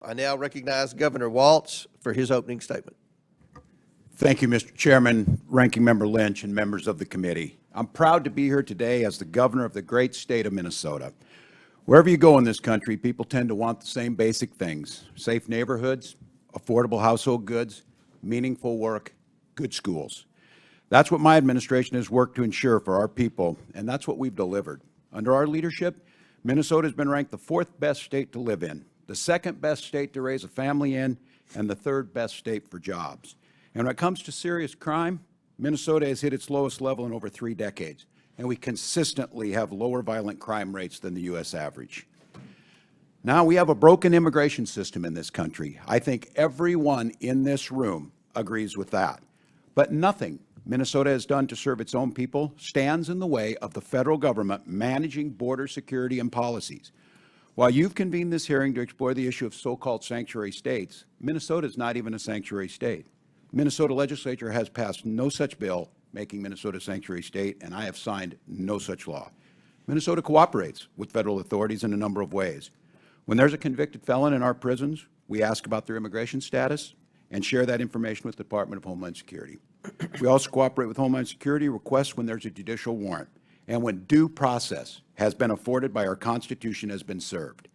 I now recognize Governor Walz for his opening statement. Thank you, Mr. Chairman, Ranking Member Lynch, and members of the committee. I'm proud to be here today as the governor of the great state of Minnesota. Wherever you go in this country, people tend to want the same basic things: safe neighborhoods, affordable household goods, meaningful work, good schools. That's what my administration has worked to ensure for our people, and that's what we've delivered. Under our leadership, Minnesota has been ranked the 4th best state to live in, the 2nd best state to raise a family in, and the 3rd best state for jobs. And when it comes to serious crime, Minnesota has hit its lowest level in over 3 decades, and we consistently have lower violent crime rates than the U.S. average. Now, we have a broken immigration system in this country. I think everyone in this room agrees with that. But nothing Minnesota has done to serve its own people stands in the way of the federal government managing border security and policies. While you've convened this hearing to explore the issue of so-called sanctuary states, Minnesota is not even a sanctuary state. Minnesota legislature has passed no such bill making Minnesota a sanctuary state, and I have signed no such law. Minnesota cooperates with federal authorities in a number of ways. When there's a convicted felon in our prisons, we ask about their immigration status and share that information with the Department of Homeland Security. We also cooperate with Homeland Security requests when there's a judicial warrant and when due process has been afforded by our Constitution has been served.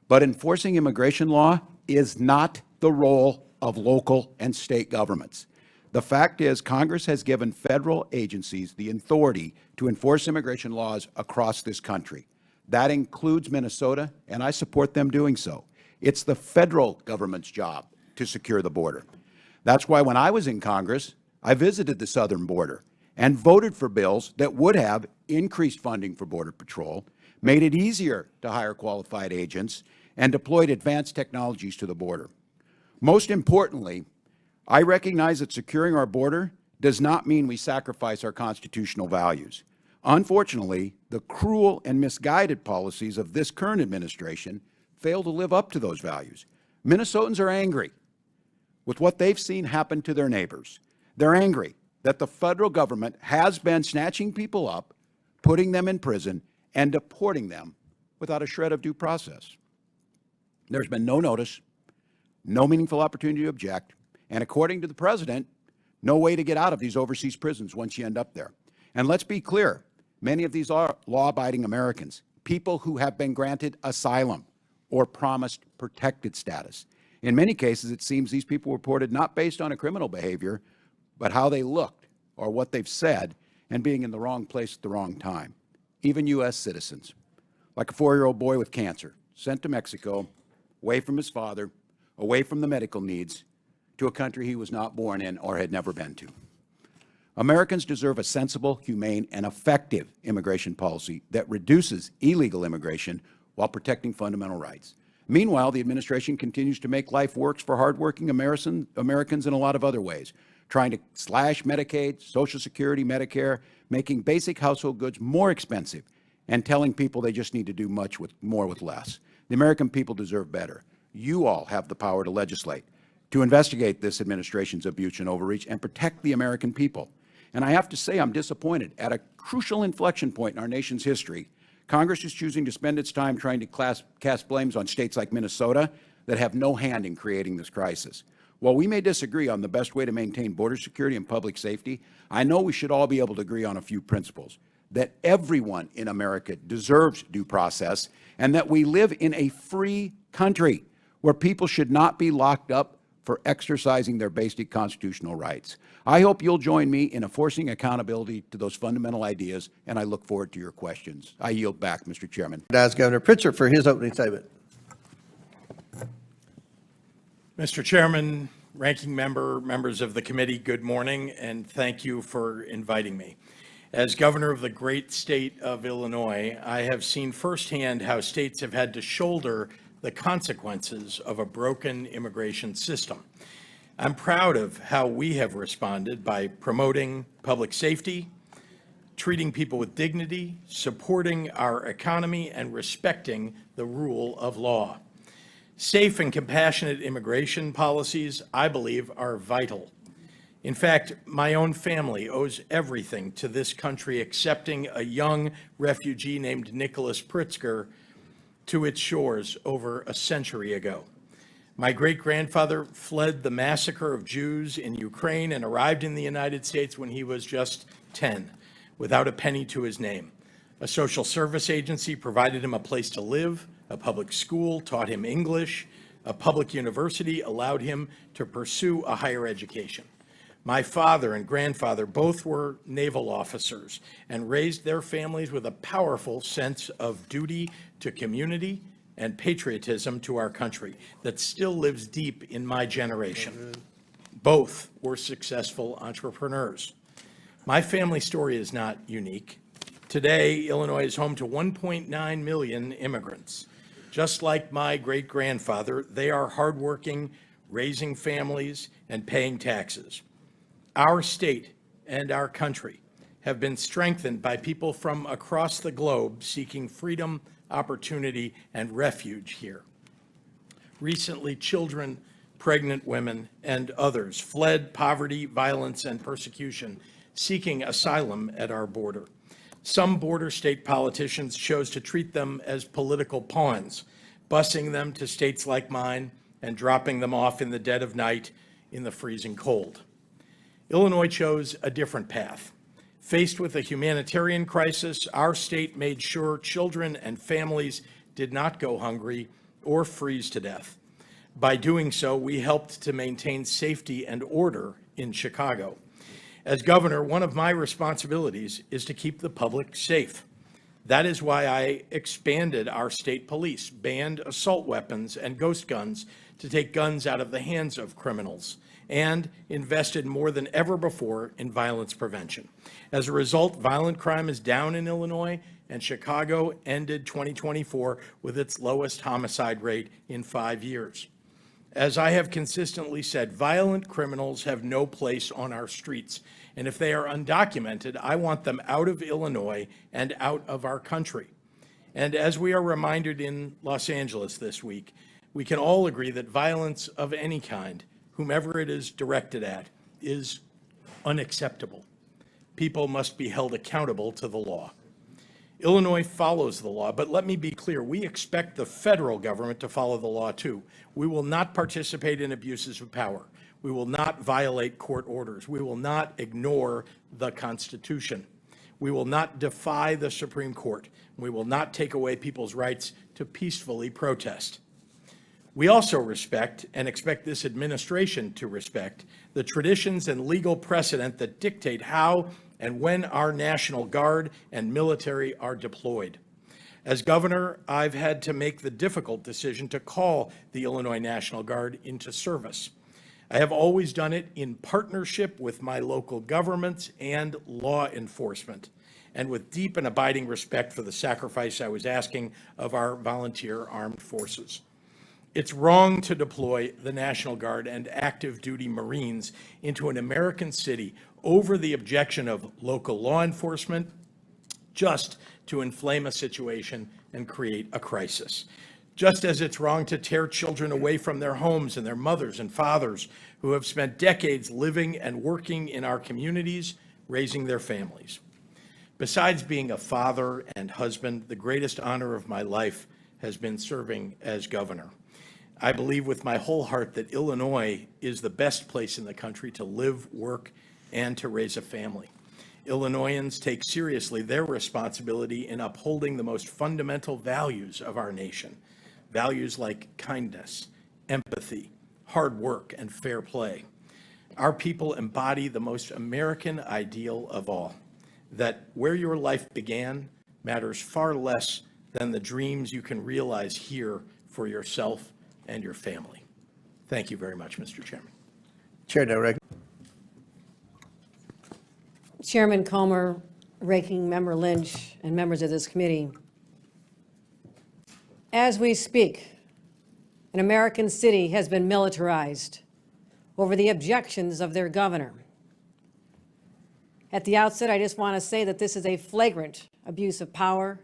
But enforcing immigration law is not the role of local and state governments. The fact is, Congress has given federal agencies the authority to enforce immigration laws across this country. That includes Minnesota, and I support them doing so. It's the federal government's job to secure the border. That's why when I was in Congress, I visited the southern border and voted for bills that would have increased funding for Border Patrol, made it easier to hire qualified agents, and deployed advanced technologies to the border. Most importantly, I recognize that securing our border does not mean we sacrifice our constitutional values. Unfortunately, the cruel and misguided policies of this current administration fail to live up to those values. Minnesotans are angry with what they've seen happen to their neighbors. They're angry that the federal government has been snatching people up, putting them in prison, and deporting them without a shred of due process. There's been no notice, no meaningful opportunity to object, and according to the president, no way to get out of these overseas prisons once you end up there. And let's be clear, many of these are law-abiding Americans, people who have been granted asylum or promised protected status. In many cases, it seems these people were reported not based on a criminal behavior, but how they looked or what they've said and being in the wrong place at the wrong time. Even U.S. citizens, like a 4-year-old boy with cancer, sent to Mexico, away from his father, away from the medical needs, to a country he was not born in or had never been to. Americans deserve a sensible, humane, and effective immigration policy that reduces illegal immigration while protecting fundamental rights. Meanwhile, the administration continues to make life worse for hardworking Americans in a lot of other ways, trying to slash Medicaid, Social Security, Medicare, making basic household goods more expensive, and telling people they just need to do more with less. The American people deserve better. You all have the power to legislate, to investigate this administration's abuse and overreach, and protect the American people. And I have to say I'm disappointed. At a crucial inflection point in our nation's history, Congress is choosing to spend its time trying to cast blames on states like Minnesota that have no hand in creating this crisis. While we may disagree on the best way to maintain border security and public safety, I know we should all be able to agree on a few principles: that everyone in America deserves due process, and that we live in a free country where people should not be locked up for exercising their basic constitutional rights. I hope you'll join me in enforcing accountability to those fundamental ideas, and I look forward to your questions. I yield back, Mr. Chairman. Recognize Governor Pritzker for his opening statement. Mr. Chairman, Ranking Member, members of the committee, good morning, and thank you for inviting me. As governor of the great state of Illinois, I have seen firsthand how states have had to shoulder the consequences of a broken immigration system. I'm proud of how we have responded by promoting public safety, treating people with dignity, supporting our economy, and respecting the rule of law. Safe and compassionate immigration policies, I believe, are vital. In fact, my own family owes everything to this country accepting a young refugee named Nicholas Pritzker to its shores over a century ago. My great-grandfather fled the massacre of Jews in Ukraine and arrived in the United States when he was just 10, without a penny to his name. A social service agency provided him a place to live, a public school taught him English, a public university allowed him to pursue a higher education. My father and grandfather both were naval officers and raised their families with a powerful sense of duty to community and patriotism to our country that still lives deep in my generation. Both were successful entrepreneurs. My family story is not unique. Today, Illinois is home to 1.9 million immigrants. Just like my great-grandfather, they are hardworking, raising families, and paying taxes. Our state and our country have been strengthened by people from across the globe seeking freedom, opportunity, and refuge here. Recently, children, pregnant women, and others fled poverty, violence, and persecution, seeking asylum at our border. Some border state politicians chose to treat them as political pawns, busing them to states like mine and dropping them off in the dead of night in the freezing cold. Illinois chose a different path. Faced with a humanitarian crisis, our state made sure children and families did not go hungry or freeze to death. By doing so, we helped to maintain safety and order in Chicago. As governor, one of my responsibilities is to keep the public safe. That is why I expanded our state police, banned assault weapons and ghost guns to take guns out of the hands of criminals, and invested more than ever before in violence prevention. As a result, violent crime is down in Illinois, and Chicago ended 2024 with its lowest homicide rate in 5 years. As I have consistently said, violent criminals have no place on our streets, and if they are undocumented, I want them out of Illinois and out of our country. And as we are reminded in Los Angeles this week, we can all agree that violence of any kind, whomever it is directed at, is unacceptable. People must be held accountable to the law. Illinois follows the law, but let me be clear, we expect the federal government to follow the law too. We will not participate in abuses of power. We will not violate court orders. We will not ignore the Constitution. We will not defy the Supreme Court. We will not take away people's rights to peacefully protest. We also respect, and expect this administration to respect, the traditions and legal precedent that dictate how and when our National Guard and military are deployed. As governor, I've had to make the difficult decision to call the Illinois National Guard into service. I have always done it in partnership with my local governments and law enforcement, and with deep and abiding respect for the sacrifice I was asking of our volunteer armed forces. It's wrong to deploy the National Guard and active duty Marines into an American city over the objection of local law enforcement, just to inflame a situation and create a crisis. Just as it's wrong to tear children away from their homes and their mothers and fathers who have spent decades living and working in our communities, raising their families. Besides being a father and husband, the greatest honor of my life has been serving as governor. I believe with my whole heart that Illinois is the best place in the country to live, work, and to raise a family. Illinoisans take seriously their responsibility in upholding the most fundamental values of our nation. Values like kindness, empathy, hard work, and fair play. Our people embody the most American ideal of all, that where your life began matters far less than the dreams you can realize here for yourself and your family. Thank you very much, Mr. Chairman. Chair now recognizes. Chairman Comer, Ranking Member Lynch, and members of this committee. As we speak, an American city has been militarized over the objections of their governor. At the outset, I just want to say that this is a flagrant abuse of power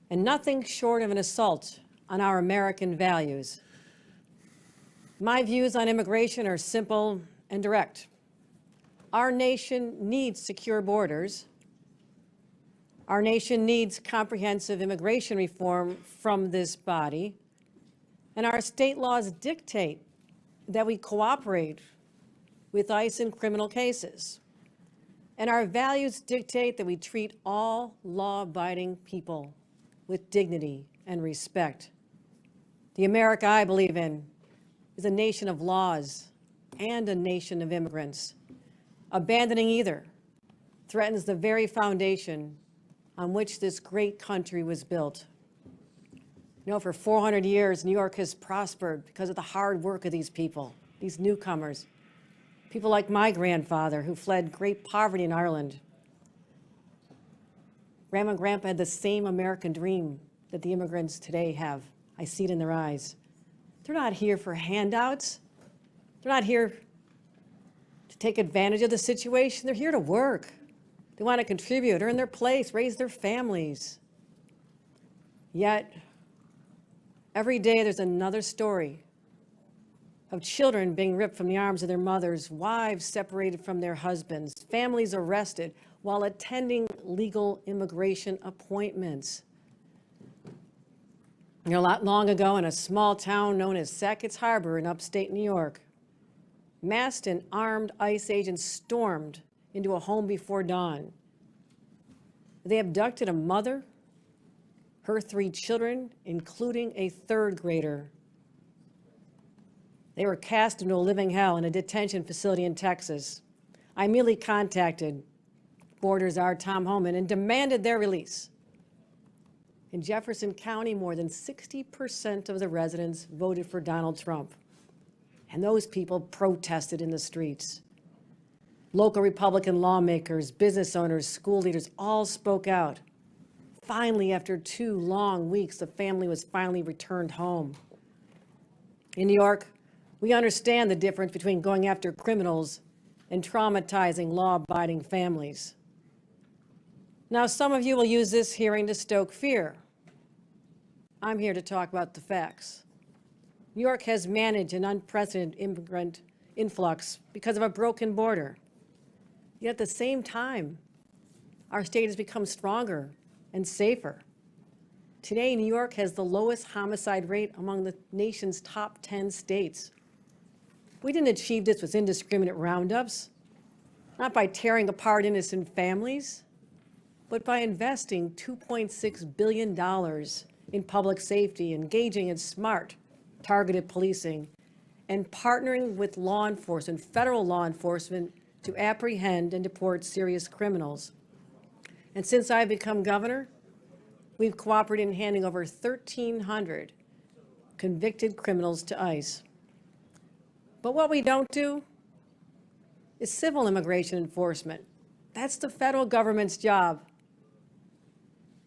and nothing short of an assault on our American values. My views on immigration are simple and direct. Our nation needs secure borders. Our nation needs comprehensive immigration reform from this body. And our state laws dictate that we cooperate with ICE in criminal cases. And our values dictate that we treat all law-abiding people with dignity and respect. The America I believe in is a nation of laws and a nation of immigrants. Abandoning either threatens the very foundation on which this great country was built. You know, for 400 years, New York has prospered because of the hard work of these people, these newcomers. People like my grandfather who fled great poverty in Ireland. Grandma and Grandpa had the same American dream that the immigrants today have. I see it in their eyes. They're not here for handouts. They're not here to take advantage of the situation. They're here to work. They want to contribute, earn their place, raise their families. Yet, every day there's another story of children being ripped from the arms of their mothers, wives separated from their husbands, families arrested while attending legal immigration appointments. You know, not long ago in a small town known as Sackett's Harbor in upstate New York, masked and armed ICE agents stormed into a home before dawn. They abducted a mother, her 3 children, including a 3rd grader. They were cast into a living hell in a detention facility in Texas. I immediately contacted Border Czar Tom Homan and demanded their release. In Jefferson County, more than 60% of the residents voted for Donald Trump, and those people protested in the streets. Local Republican lawmakers, business owners, school leaders all spoke out. Finally, after 2 long weeks, the family was finally returned home. In New York, we understand the difference between going after criminals and traumatizing law-abiding families. Now, some of you will use this hearing to stoke fear. I'm here to talk about the facts. New York has managed an unprecedented immigrant influx because of a broken border. Yet at the same time, our state has become stronger and safer. Today, New York has the lowest homicide rate among the nation's top 10 states. We didn't achieve this with indiscriminate roundups, not by tearing apart innocent families, but by investing $2.6 billion in public safety, engaging in smart, targeted policing, and partnering with law enforcement, federal law enforcement, to apprehend and deport serious criminals. And since I've become governor, we've cooperated in handing over 1,300 convicted criminals to ICE. But what we don't do is civil immigration enforcement. That's the federal government's job.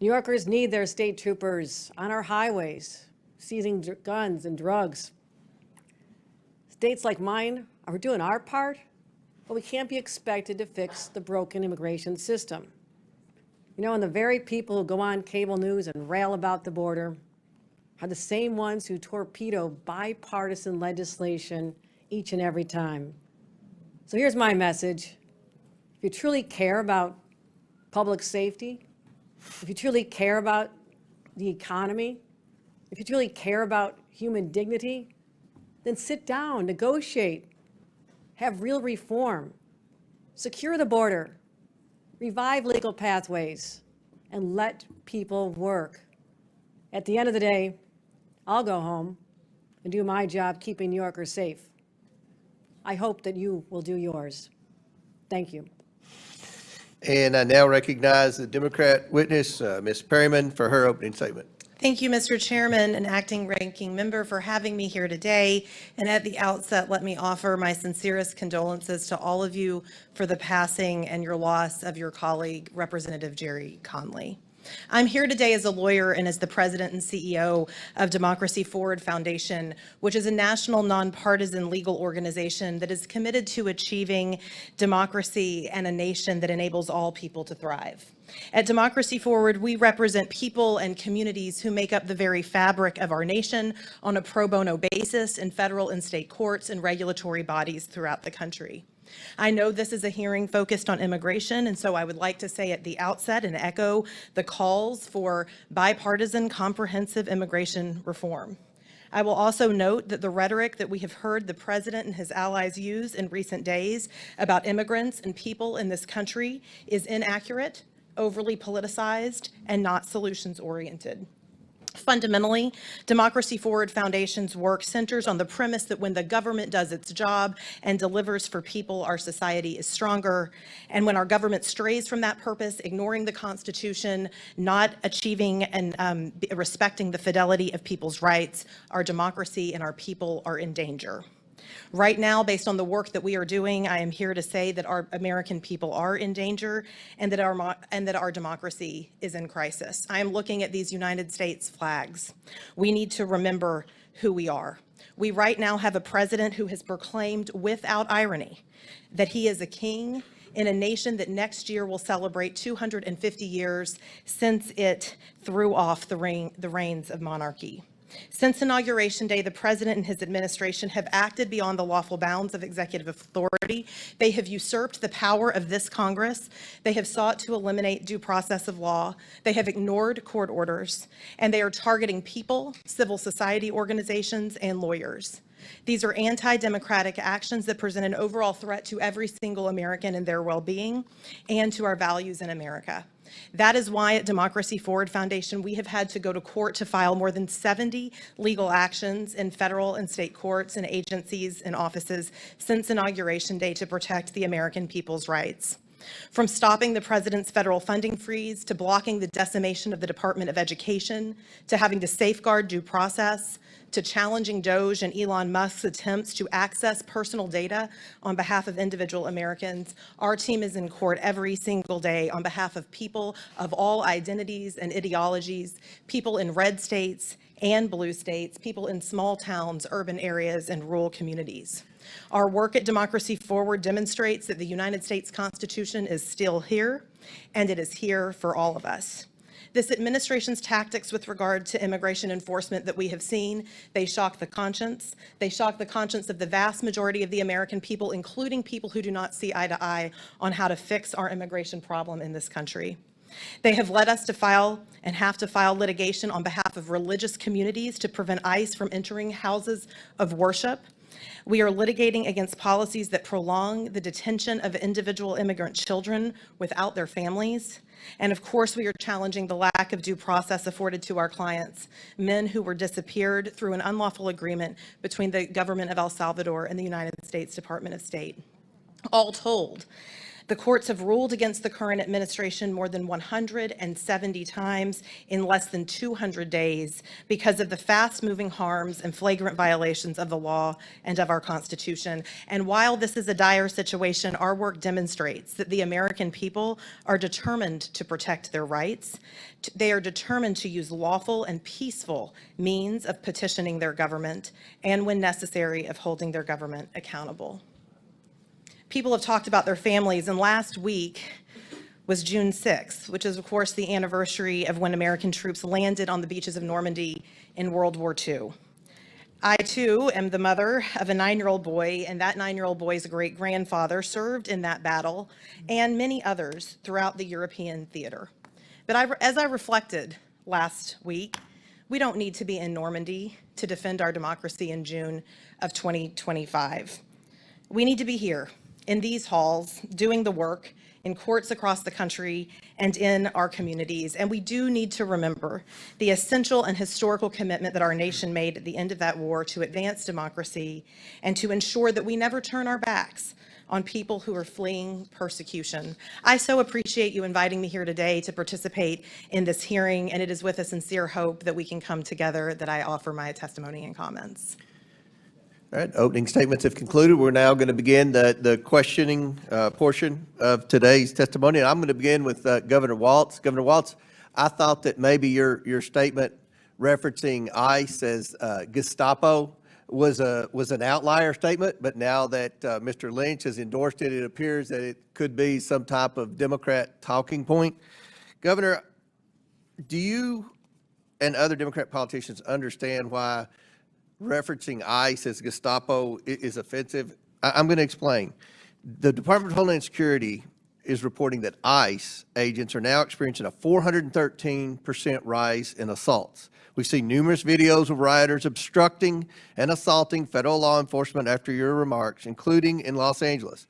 New Yorkers need their state troopers on our highways, seizing guns and drugs. States like mine are doing our part, but we can't be expected to fix the broken immigration system. You know, and the very people who go on cable news and rail about the border are the same ones who torpedo bipartisan legislation each and every time. So here's my message. If you truly care about public safety, if you truly care about the economy, if you truly care about human dignity, then sit down, negotiate, have real reform, secure the border, revive legal pathways, and let people work. At the end of the day, I'll go home and do my job keeping New Yorkers safe. I hope that you will do yours. Thank you. And I now recognize the Democrat witness, Ms. Perryman, for her opening statement. Thank you, Mr. Chairman and Acting Ranking Member, for having me here today. And at the outset, let me offer my sincerest condolences to all of you for the passing and your loss of your colleague, Representative Jerry Conley. I'm here today as a lawyer and as the president and CEO of Democracy Forward Foundation, which is a national nonpartisan legal organization that is committed to achieving democracy and a nation that enables all people to thrive. At Democracy Forward, we represent people and communities who make up the very fabric of our nation on a pro bono basis in federal and state courts and regulatory bodies throughout the country. I know this is a hearing focused on immigration, and so I would like to say at the outset and echo the calls for bipartisan comprehensive immigration reform. I will also note that the rhetoric that we have heard the president and his allies use in recent days about immigrants and people in this country is inaccurate, overly politicized, and not solutions-oriented. Fundamentally, Democracy Forward Foundation's work centers on the premise that when the government does its job and delivers for people, our society is stronger. And when our government strays from that purpose, ignoring the Constitution, not achieving and respecting the fidelity of people's rights, our democracy and our people are in danger. Right now, based on the work that we are doing, I am here to say that our American people are in danger and that our democracy is in crisis. I am looking at these United States flags. We need to remember who we are. We right now have a president who has proclaimed without irony that he is a king in a nation that next year will celebrate 250 years since it threw off the reins of monarchy. Since Inauguration Day, the president and his administration have acted beyond the lawful bounds of executive authority. They have usurped the power of this Congress. They have sought to eliminate due process of law. They have ignored court orders, and they are targeting people, civil society organizations, and lawyers. These are anti-democratic actions that present an overall threat to every single American and their well-being and to our values in America. That is why at Democracy Forward Foundation, we have had to go to court to file more than 70 legal actions in federal and state courts and agencies and offices since Inauguration Day to protect the American people's rights. From stopping the president's federal funding freeze, to blocking the decimation of the Department of Education, to having to safeguard due process, to challenging DOJ and Elon Musk's attempts to access personal data on behalf of individual Americans, our team is in court every single day on behalf of people of all identities and ideologies, people in red states and blue states, people in small towns, urban areas, and rural communities. Our work at Democracy Forward demonstrates that the United States Constitution is still here, and it is here for all of us. This administration's tactics with regard to immigration enforcement that we have seen, they shock the conscience. They shock the conscience of the vast majority of the American people, including people who do not see eye to eye on how to fix our immigration problem in this country. They have led us to file and have to file litigation on behalf of religious communities to prevent ICE from entering houses of worship. We are litigating against policies that prolong the detention of individual immigrant children without their families. And of course, we are challenging the lack of due process afforded to our clients, men who were disappeared through an unlawful agreement between the government of El Salvador and the United States Department of State. All told, the courts have ruled against the current administration more than 170 times in less than 200 days because of the fast-moving harms and flagrant violations of the law and of our Constitution. And while this is a dire situation, our work demonstrates that the American people are determined to protect their rights. They are determined to use lawful and peaceful means of petitioning their government and, when necessary, of holding their government accountable. People have talked about their families, and last week was June 6th, which is, of course, the anniversary of when American troops landed on the beaches of Normandy in World War II. I, too, am the mother of a 9-year-old boy, and that 9-year-old boy's great-grandfather served in that battle, and many others throughout the European theater. But as I reflected last week, we don't need to be in Normandy to defend our democracy in June of 2025. We need to be here in these halls, doing the work in courts across the country and in our communities. And we do need to remember the essential and historical commitment that our nation made at the end of that war to advance democracy and to ensure that we never turn our backs on people who are fleeing persecution. I so appreciate you inviting me here today to participate in this hearing, and it is with a sincere hope that we can come together that I offer my testimony and comments. All right, opening statements have concluded. We're now going to begin the questioning portion of today's testimony. And I'm going to begin with Governor Walz. Governor Walz, I thought that maybe your statement referencing ICE as Gestapo was an outlier statement, but now that Mr. Lynch has endorsed it, it appears that it could be some type of Democrat talking point. Governor, do you and other Democrat politicians understand why referencing ICE as Gestapo is offensive? I'm going to explain. The Department of Homeland Security is reporting that ICE agents are now experiencing a 413% rise in assaults. We've seen numerous videos of rioters obstructing and assaulting federal law enforcement after your remarks, including in Los Angeles.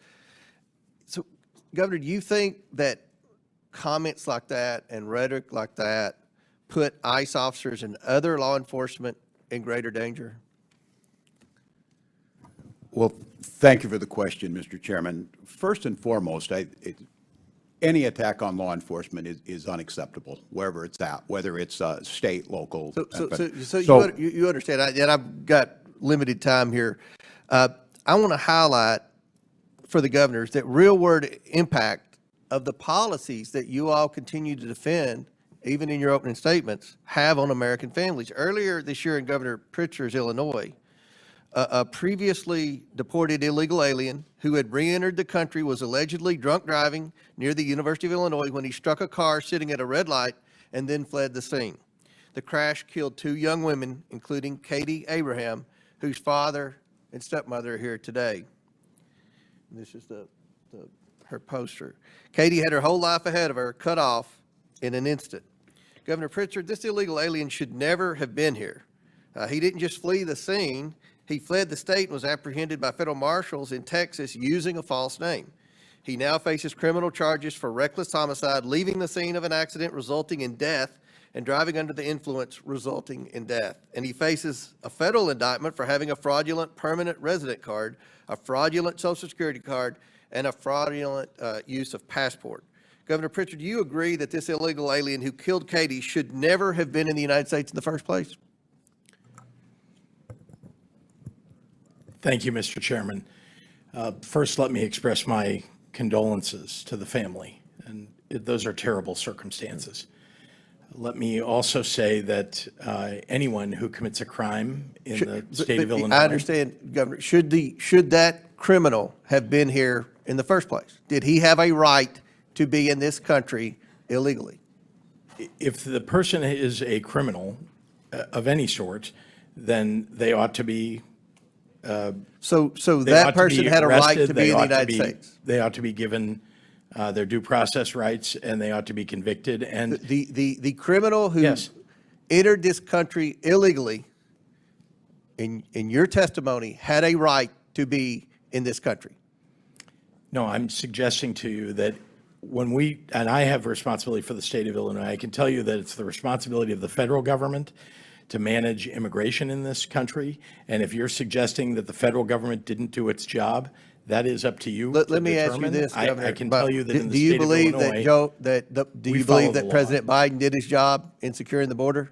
So, Governor, do you think that comments like that and rhetoric like that put ICE officers and other law enforcement in greater danger? Well, thank you for the question, Mr. Chairman. First and foremost, any attack on law enforcement is unacceptable, wherever it's at, whether it's state, local. So you understand, and I've got limited time here. I want to highlight for the governors that real-world impact of the policies that you all continue to defend, even in your opening statements, have on American families. Earlier this year in Governor Pritzker's Illinois, a previously deported illegal alien who had re-entered the country was allegedly drunk driving near the University of Illinois when he struck a car sitting at a red light and then fled the scene. The crash killed 2 young women, including Katie Abraham, whose father and stepmother are here today. And this is her poster. Katie had her whole life ahead of her, cut off in an instant. Governor Pritzker, this illegal alien should never have been here. He didn't just flee the scene. He fled the state and was apprehended by federal marshals in Texas using a false name. He now faces criminal charges for reckless homicide, leaving the scene of an accident resulting in death, and driving under the influence resulting in death. And he faces a federal indictment for having a fraudulent permanent resident card, a fraudulent Social Security card, and a fraudulent use of passport. Governor Pritzker, do you agree that this illegal alien who killed Katie should never have been in the United States in the first place? Thank you, Mr. Chairman. First, let me express my condolences to the family, and those are terrible circumstances. Let me also say that anyone who commits a crime in the state of Illinois. I understand, Governor. Should that criminal have been here in the first place? Did he have a right to be in this country illegally? If the person is a criminal of any sort, then they ought to be. So that person had a right to be in the United States. They ought to be given their due process rights, and they ought to be convicted. And the criminal who Yes. entered this country illegally, in your testimony, had a right to be in this country. No, I'm suggesting to you that and I have responsibility for the state of Illinois, I can tell you that it's the responsibility of the federal government to manage immigration in this country. And if you're suggesting that the federal government didn't do its job, that is up to you. Let me ask you this, Governor. I can tell you that in the Do you state of believe Illinois, do we you follow believe the that law. President Biden did his job in securing the border?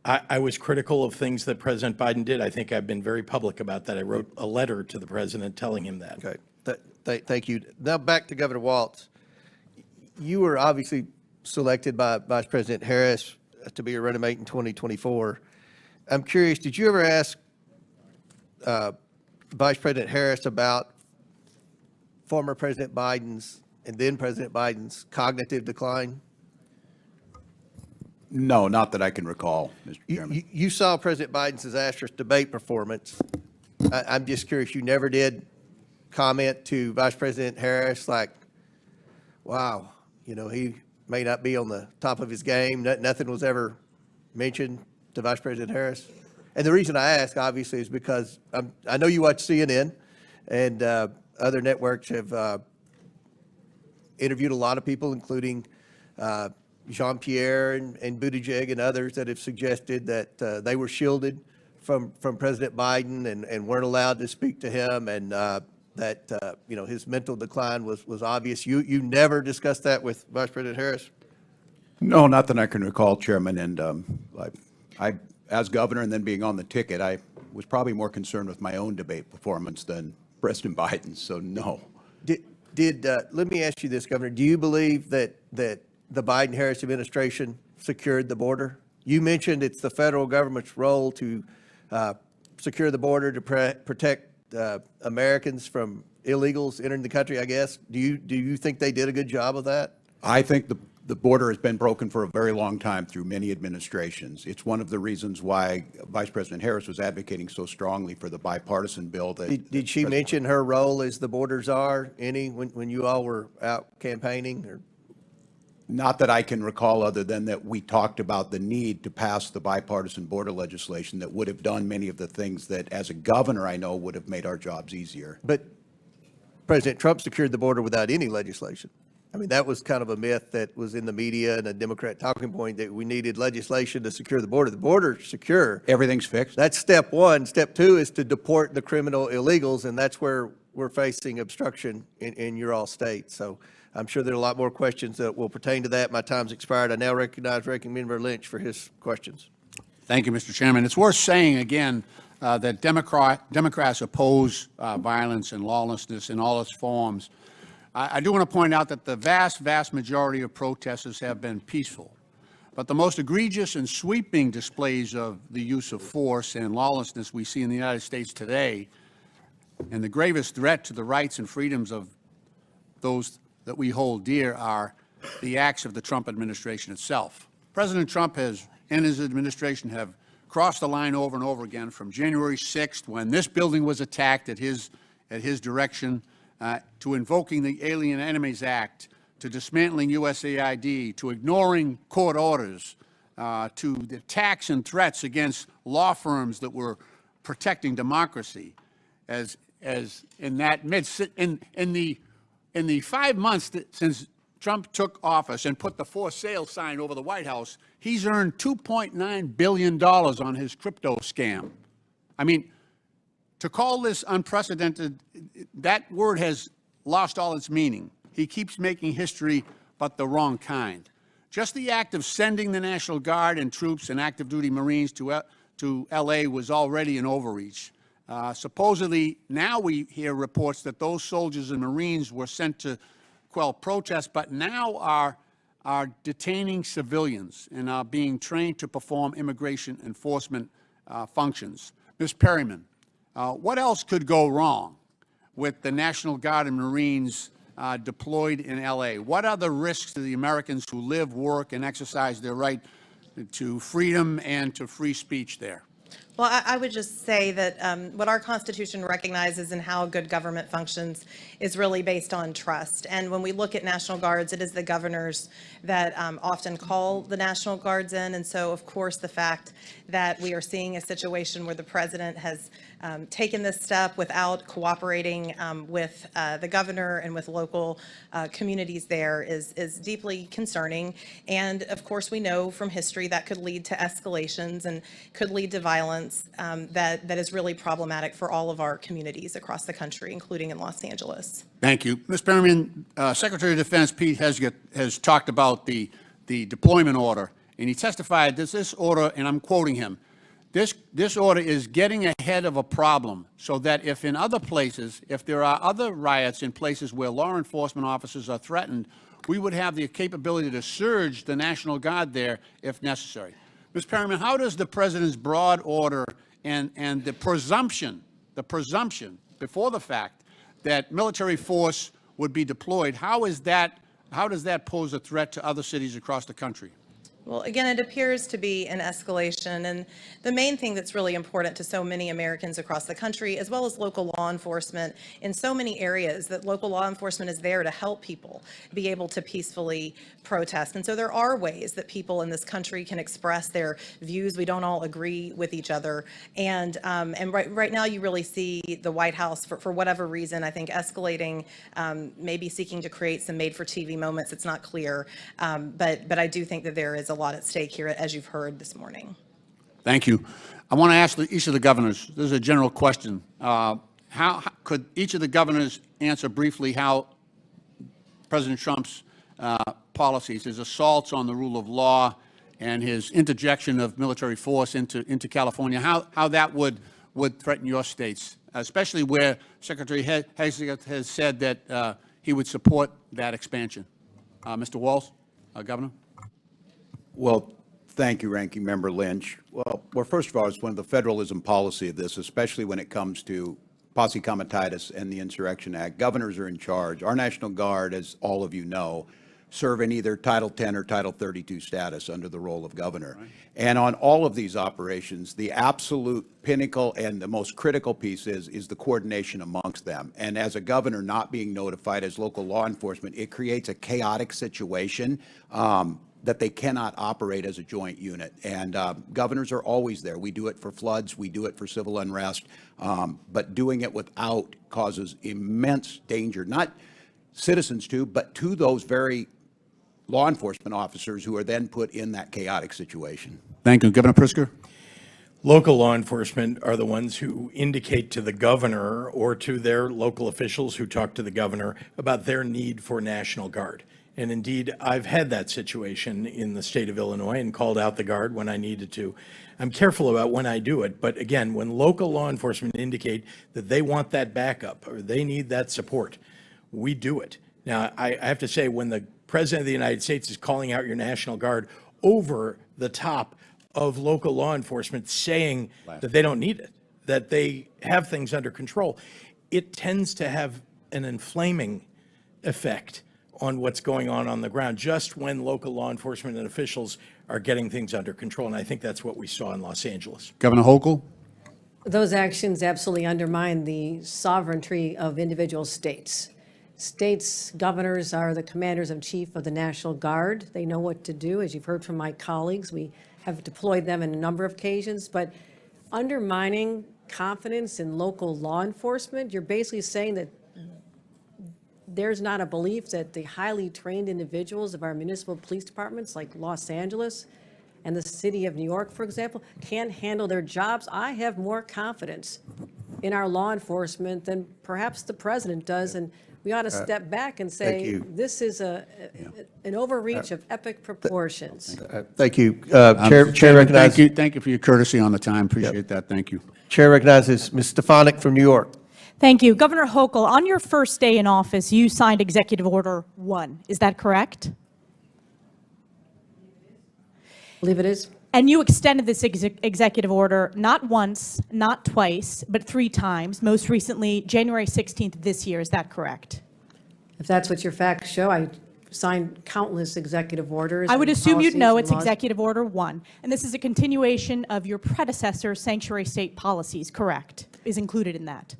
I was critical of things that President Biden did. I think I've been very public about that. I wrote a letter to the president telling him that. Okay, thank you. Now back to Governor Walz. You were obviously selected by Vice President Harris to be your running mate in 2024. I'm curious, did you ever ask Vice President Harris about former President Biden's and then President Biden's cognitive decline? No, not that I can recall, Mr. Chairman. You saw President Biden's disastrous debate performance. I'm just curious, you never did comment to Vice President Harris like, wow, he may not be on the top of his game. Nothing was ever mentioned to Vice President Harris? And the reason I ask, obviously, is because I know you watch CNN, and other networks have interviewed a lot of people, including Jean-Pierre and Buttigieg and others that have suggested that they were shielded from President Biden and weren't allowed to speak to him, and that his mental decline was obvious. You never discussed that with Vice President Harris? No, not that I can recall, Chairman. And I, as governor and then being on the ticket, I was probably more concerned with my own debate performance than President Biden's. So no. Let me ask you this, Governor. Do you believe that the Biden-Harris administration secured the border? You mentioned it's the federal government's role to secure the border to protect Americans from illegals entering the country, I guess. Do you think they did a good job of that? I think The border has been broken for a very long time through many administrations. It's one of the reasons why Vice President Harris was advocating so strongly for the bipartisan bill that. Did she mention her role as the border czar any, when you all were out campaigning, or? Not that I can recall, other than that we talked about the need to pass the bipartisan border legislation that would have done many of the things that, as a governor, I know would have made our jobs easier. But President Trump secured the border without any legislation. I mean, that was kind of a myth that was in the media and a Democrat talking point, that we needed legislation to secure the border. The border's secure. Everything's fixed? That's step one. Step two is to deport the criminal illegals, and that's where we're facing obstruction in your all state. So I'm sure there are a lot more questions that will pertain to that. My time's expired. I now recognize Ranking Member Lynch for his questions. Thank you, Mr. Chairman. It's worth saying again that Democrats oppose violence and lawlessness in all its forms. I do want to point out that the vast majority of protesters have been peaceful. But the most egregious and sweeping displays of the use of force and lawlessness we see in the United States today, and the gravest threat to the rights and freedoms of those that we hold dear, are the acts of the Trump administration itself. President Trump and his administration have crossed the line over and over again, from January 6th, when this building was attacked at his direction, to invoking the Alien Enemies Act, to dismantling USAID, to ignoring court orders, to the attacks and threats against law firms that were protecting democracy. As in that in the 5 months since Trump took office and put the for sale sign over the White House, he's earned $2.9 billion on his crypto scam. I mean, to call this unprecedented, that word has lost all its meaning. He keeps making history, but the wrong kind. Just the act of sending the National Guard and troops and active duty Marines to L.A. was already an overreach. Supposedly, now we hear reports that those soldiers and Marines were sent to quell protests, but now are detaining civilians and are being trained to perform immigration enforcement functions. Ms. Perryman, what else could go wrong with the National Guard and Marines deployed in L.A.? What are the risks to the Americans who live, work, and exercise their right to freedom and to free speech there? Well, I would just say that what our Constitution recognizes and how good government functions is really based on trust. And when we look at National Guards, it is the governors that often call the National Guards in. And so, of course, the fact that we are seeing a situation where the president has taken this step without cooperating with the governor and with local communities there is deeply concerning. And of course, we know from history that could lead to escalations and could lead to violence that is really problematic for all of our communities across the country, including in Los Angeles. Thank you. Ms. Perryman, Secretary of Defense Pete Hegseth has talked about the deployment order, and he testified that this order, and I'm quoting him, this order is getting ahead of a problem so that if in other places, if there are other riots in places where law enforcement officers are threatened, we would have the capability to surge the National Guard there if necessary. Ms. Perryman, how does the President's broad order and the presumption before the fact that military force would be deployed, how does that pose a threat to other cities across the country? Well, again, it appears to be an escalation, and the main thing that's really important to so many Americans across the country, as well as local law enforcement in so many areas, that local law enforcement is there to help people be able to peacefully protest. And so there are ways that people in this country can express their views. We don't all agree with each other, and right now you really see the White House, for whatever reason, I think escalating, maybe seeking to create some made-for-TV moments. It's not clear, but I do think that there is a lot at stake here, as you've heard this morning. Thank you. I want to ask each of the governors, this is a general question, how could each of the governors answer briefly how President Trump's policies, his assaults on the rule of law and his interjection of military force into California, how that would threaten your states, especially where Secretary Hegseth has said that he would support that expansion? Mr. Walz, Governor? Well, thank you, Ranking Member Lynch. Well, first of all, it's one of the federalism policy of this, especially when it comes to posse comitatus and the Insurrection Act. Governors are in charge. Our National Guard, as all of you know, serve in either Title 10 or Title 32 status under the role of governor. And on all of these operations, the absolute pinnacle and the most critical piece is the coordination amongst them. And as a governor not being notified as local law enforcement, it creates a chaotic situation that they cannot operate as a joint unit. And governors are always there. We do it for floods, we do it for civil unrest, but doing it without causes immense danger, not citizens to, but to those very law enforcement officers who are then put in that chaotic situation. Thank you. Governor Pritzker? Local law enforcement are the ones who indicate to the governor or to their local officials who talk to the governor about their need for National Guard. And indeed, I've had that situation in the state of Illinois and called out the Guard when I needed to. I'm careful about when I do it, but again, when local law enforcement indicate that they want that backup or they need that support, we do it. Now, I have to say, when the President of the United States is calling out your National Guard over the top of local law enforcement saying that they don't need it, that they have things under control, it tends to have an inflaming effect on what's going on the ground, just when local law enforcement and officials are getting things under control. And I think that's what we saw in Los Angeles. Governor Hochul? Those actions absolutely undermine the sovereignty of individual states. States' governors are the commanders in chief of the National Guard. They know what to do. As you've heard from my colleagues, we have deployed them in a number of occasions. But undermining confidence in local law enforcement, you're basically saying that there's not a belief that the highly trained individuals of our municipal police departments, like Los Angeles and the city of New York, for example, can't handle their jobs. I have more confidence in our law enforcement than perhaps the president does, and we ought to step back and say, this is an overreach of epic proportions. Thank you. Chair recognizes. Thank you for your courtesy on the time. Appreciate that. Thank you. Chair recognizes Ms. Stefanik from New York. Thank you. Governor Hochul, on your first day in office, you signed Executive Order 1. Is that correct? I believe it is. And you extended this executive order not once, not twice, but 3 times, most recently January 16th of this year. Is that correct? If that's what your facts show, I signed countless executive orders. I would and assume you'd know policies it's and laws. Executive Order 1. And this is a continuation of your predecessor's sanctuary state policies, correct? Is included in that.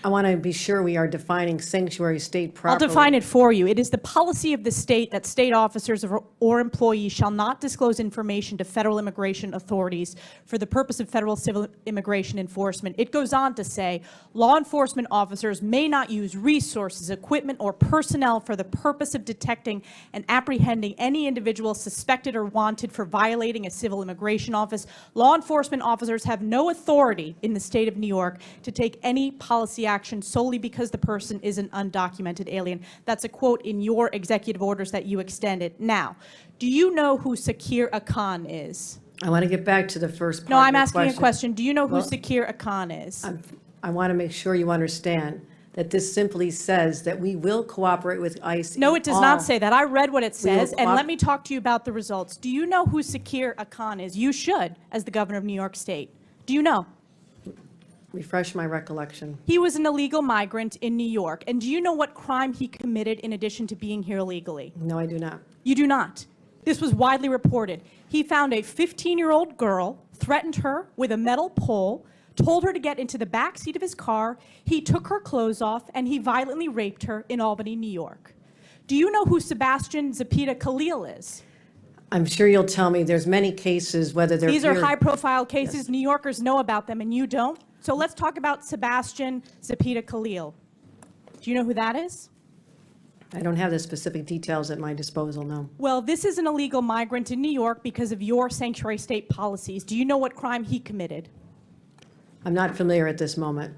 I want to be sure we are defining sanctuary state I'll properly. define it for you. It is the policy of the state that state officers or employees shall not disclose information to federal immigration authorities for the purpose of federal civil immigration enforcement. It goes on to say, law enforcement officers may not use resources, equipment, or personnel for the purpose of detecting and apprehending any individual suspected or wanted for violating a civil immigration office. Law enforcement officers have no authority in the state of New York to take any policy action solely because the person is an undocumented alien. That's a quote in your executive orders that you extended. Now, do you know who Sakir Akan is? I want to get back to the first part No, of I'm your asking a question. Do you know who Well, Sakir Akan is? I want to make sure you understand that this simply says that we will cooperate with ICE. No, in it does all- not say that. I read what it We will says, and let me talk to you about the results. Do you know who Sakir Akan is? You should, as the governor of New York State. Do you know? Refresh my recollection. He was an illegal migrant in New York. And do you know what crime he committed in addition to being here illegally? No, I do not. You do not. This was widely reported. He found a 15-year-old girl, threatened her with a metal pole, told her to get into the back seat of his car. He took her clothes off, and he violently raped her in Albany, New York. Do you know who Sebastian Zapita Khalil is? I'm sure you'll tell me there's many cases, whether they're These are here- high-profile cases. Yes. New Yorkers know about them, and you don't. So let's talk about Sebastian Zapita Khalil. Do you know who that is? I don't have the specific details at my disposal, no. Well, this is an illegal migrant in New York because of your sanctuary state policies. Do you know what crime he committed? I'm not familiar at this moment.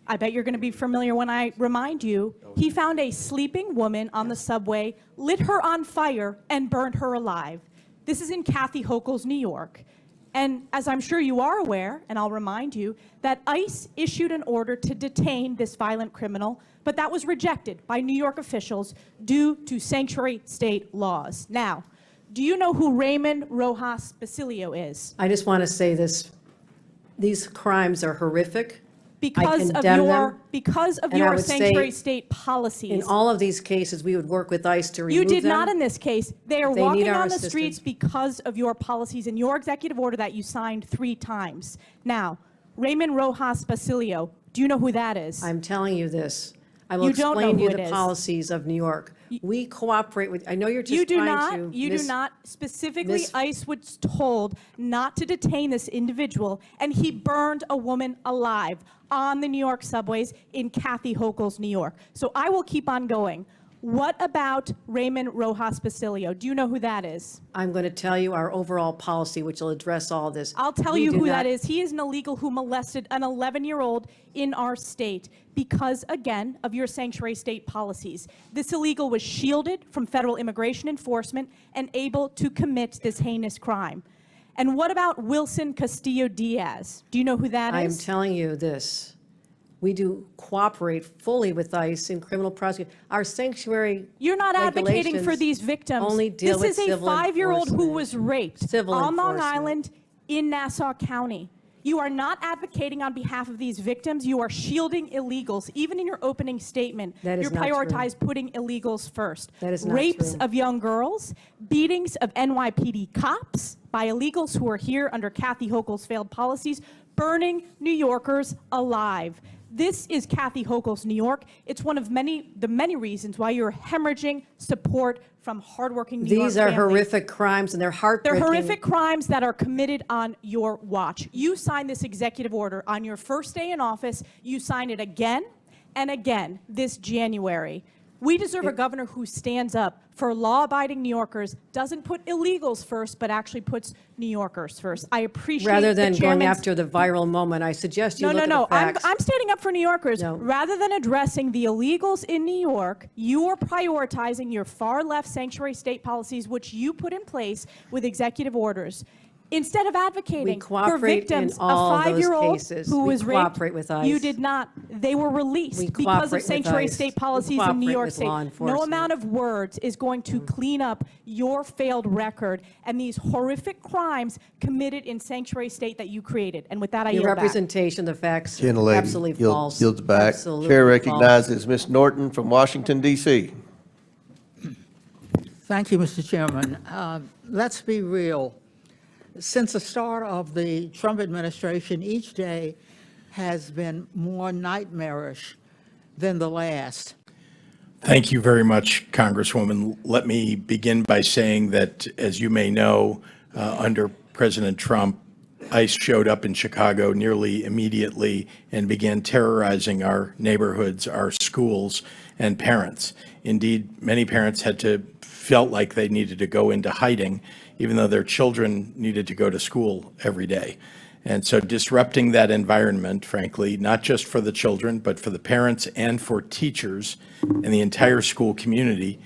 I bet you're going to be familiar when I remind you. He found a sleeping woman on the subway, lit her on fire, and burned her alive. This is in Kathy Hochul's New York. And as I'm sure you are aware, and I'll remind you, that ICE issued an order to detain this violent criminal, but that was rejected by New York officials due to sanctuary state laws. Now, do you know who Raymond Rojas Basilio is? I just want to say this, these crimes are horrific. because condemn them, because of and I your would say sanctuary state policies. In all of these cases, we would work with ICE to remove You them. did not in this case. They are They need walking our on the assistance. streets because of your policies and your executive order that you signed 3 times. Now, Raymond Rojas Basilio, do you know who that is? I'm telling you this. I will You don't know explain to you who it the is. policies of New York. We cooperate with, I know you're just You do trying to. not, you do not. Specifically, Miss- ICE was told not to detain this individual, and he burned a woman alive on the New York subways in Kathy Hochul's New York. So I will keep on going. What about Raymond Rojas Basilio? Do you know who that is? I'm going to tell you our overall policy, which will address all this. I'll tell We you do who not- that is. He is an illegal who molested an 11-year-old in our state because, again, of your sanctuary state policies. This illegal was shielded from federal immigration enforcement and able to commit this heinous crime. And what about Wilson Castillo Diaz? Do you know who that I am is? telling you this. We do cooperate fully with ICE in criminal prosecution. Our sanctuary You're not advocating for regulations these victims. only deal with This is a civil 5-year-old who enforcement. was raped Civil on Long enforcement. Island in Nassau County. You are not advocating on behalf of these victims. You are shielding illegals. Even in your opening statement, That is you not true. prioritize putting illegals first. That is not Rapes true. of young girls, beatings of NYPD cops by illegals who are here under Kathy Hochul's failed policies, burning New Yorkers alive. This is Kathy Hochul's New York. It's one of the many reasons why you're hemorrhaging support from hardworking New York These are families. horrific crimes, and they're They're heartbreaking. horrific crimes that are committed on your watch. You signed this executive order on your first day in office. You signed it again and again this January. We deserve a governor who stands up for law-abiding New Yorkers, doesn't put illegals first, but actually puts New Yorkers first. I appreciate Rather the than going chairman's- after the viral moment, I suggest you No, look no, at the no. facts. I'm standing up for New Yorkers. No. Rather than addressing the illegals in New York, you are prioritizing your far-left sanctuary state policies, which you put in place with executive orders. Instead of advocating for cooperate in victims, a all those 5-year-old cases. who We was raped, cooperate with ICE. you did not. They were released We because cooperate of with sanctuary ICE. state We policies in New cooperate York with State. law No enforcement. amount of words is going to clean up your failed record and these horrific crimes committed in sanctuary state that you created. And with that, I Your yield back. representation, the facts are Gentlelady absolutely false. yields back. Absolutely Chair false. recognizes Ms. Norton from Washington, D.C. Thank you, Mr. Chairman. Let's be real. Since the start of the Trump administration, each day has been more nightmarish than the last. Thank you very much, Congresswoman. Let me begin by saying that, as you may know, under President Trump, ICE showed up in Chicago nearly immediately and began terrorizing our neighborhoods, our schools, and parents. Indeed, many parents felt like they needed to go into hiding, even though their children needed to go to school every day. And so disrupting that environment, frankly, not just for the children, but for the parents and for teachers and the entire school community,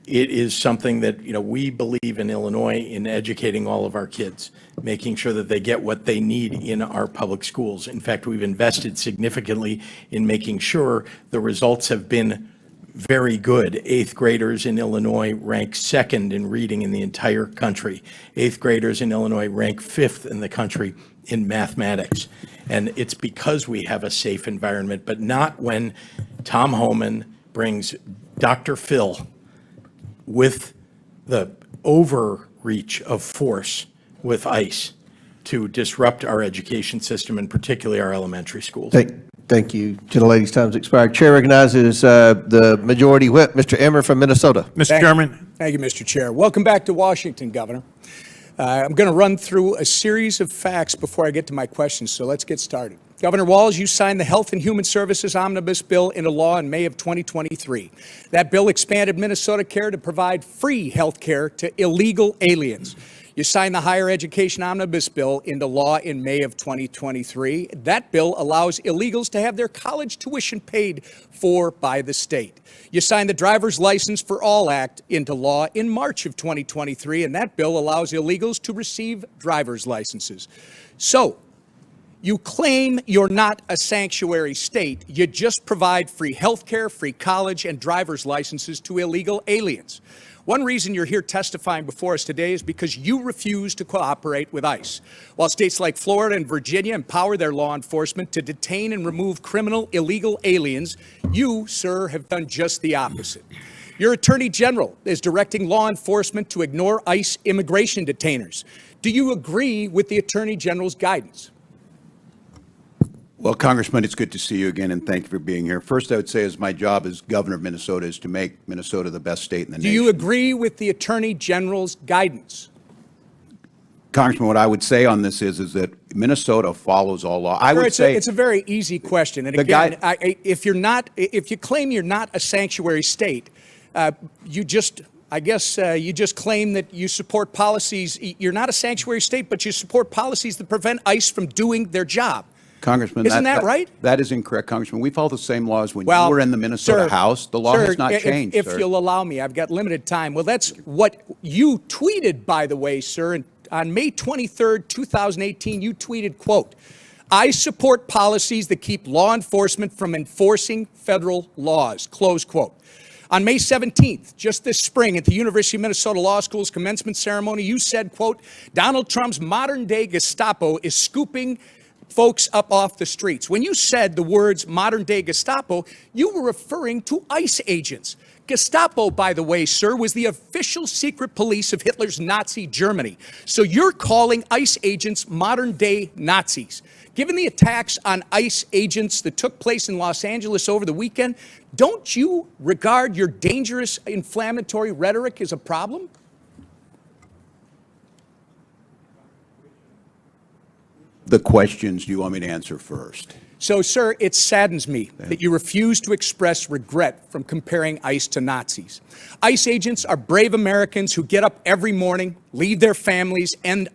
it is something that, we believe in Illinois in educating all of our kids, making sure that they get what they need in our public schools. In fact, we've invested significantly in making sure the results have been very good. 8th graders in Illinois rank 2nd in reading in the entire country. 8th graders in Illinois rank 5th in the country in mathematics. And it's because we have a safe environment, but not when Tom Homan brings Dr. Phil with the overreach of force with ICE to disrupt our education system, and particularly our elementary schools. Thank you. Gentlelady's time's expired. Chair recognizes the Majority Whip, Mr. Emmer from Minnesota. Mr. Chairman. Thank you, Mr. Chair. Welcome back to Washington, Governor. I'm going to run through a series of facts before I get to my questions, so let's get started. Governor Walz, you signed the Health and Human Services Omnibus Bill into law in May of 2023. That bill expanded Minnesota Care to provide free health care to illegal aliens. You signed the Higher Education Omnibus Bill into law in May of 2023. That bill allows illegals to have their college tuition paid for by the state. You signed the Driver's License for All Act into law in March of 2023, and that bill allows illegals to receive driver's licenses. So, you claim you're not a sanctuary state. You just provide free health care, free college, and driver's licenses to illegal aliens. One reason you're here testifying before us today is because you refuse to cooperate with ICE. While states like Florida and Virginia empower their law enforcement to detain and remove criminal illegal aliens, you, sir, have done just the opposite. Your Attorney General is directing law enforcement to ignore ICE immigration detainers. Do you agree with the Attorney General's guidance? Well, Congressman, it's good to see you again, and thank you for being here. First, I would say, as my job as governor of Minnesota is to make Minnesota the best state in the Do nation. you agree with the Attorney General's guidance? Congressman, what I would say on this is that Minnesota follows all law. I would say It's a very easy question. And The again, guy- if you claim you're not a sanctuary state, you just claim that you support policies. You're not a sanctuary state, but you support policies that prevent ICE from doing their job. Congressman, Isn't that right? That is incorrect, Congressman. We follow the same laws when Well, you were in the Minnesota sir, House. The law sir, has not changed, if sir. you'll allow me, I've got limited time. Well, that's what you tweeted, by the way, sir. And on May 23rd, 2018, you tweeted, quote, "I support policies that keep law enforcement from enforcing federal laws," close quote. On May 17th, just this spring, at the University of Minnesota Law School's commencement ceremony, you said, quote, "Donald Trump's modern-day Gestapo is scooping folks up off the streets." When you said the words modern-day Gestapo, you were referring to ICE agents. Gestapo, by the way, sir, was the official secret police of Hitler's Nazi Germany. So you're calling ICE agents modern-day Nazis. Given the attacks on ICE agents that took place in Los Angeles over the weekend, don't you regard your dangerous inflammatory rhetoric as a problem? The questions do you want me to answer first? So, sir, it saddens me that you refuse to express regret from comparing ICE to Nazis. ICE agents are brave Americans who get up every morning, leave their families, and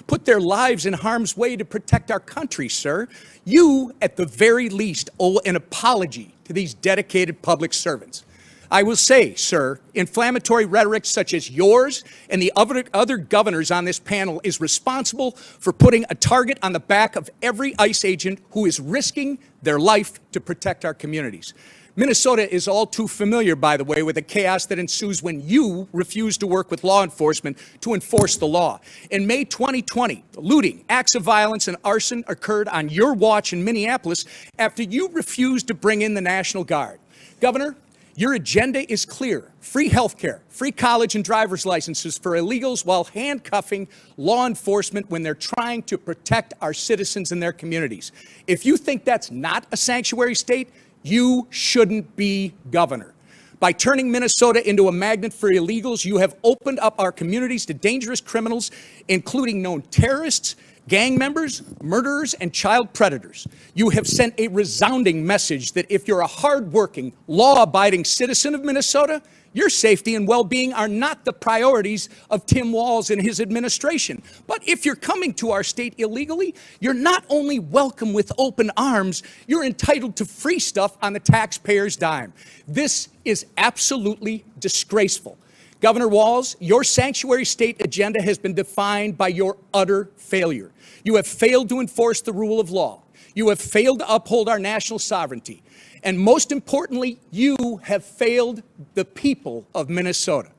put their lives in harm's way to protect our country, sir. You, at the very least, owe an apology to these dedicated public servants. I will say, sir, inflammatory rhetoric such as yours and the other governors on this panel is responsible for putting a target on the back of every ICE agent who is risking their life to protect our communities. Minnesota is all too familiar, by the way, with the chaos that ensues when you refuse to work with law enforcement to enforce the law. In May 2020, looting, acts of violence, and arson occurred on your watch in Minneapolis after you refused to bring in the National Guard. Governor, your agenda is clear: free health care, free college and driver's licenses for illegals while handcuffing law enforcement when they're trying to protect our citizens and their communities. If you think that's not a sanctuary state, you shouldn't be governor. By turning Minnesota into a magnet for illegals, you have opened up our communities to dangerous criminals, including known terrorists, gang members, murderers, and child predators. You have sent a resounding message that if you're a hardworking, law-abiding citizen of Minnesota, your safety and well-being are not the priorities of Tim Walz and his administration. But if you're coming to our state illegally, you're not only welcome with open arms, you're entitled to free stuff on the taxpayer's dime. This is absolutely disgraceful. Governor Walz, your sanctuary state agenda has been defined by your utter failure. You have failed to enforce the rule of law. You have failed to uphold our national sovereignty. And most importantly, you have failed the people of Minnesota.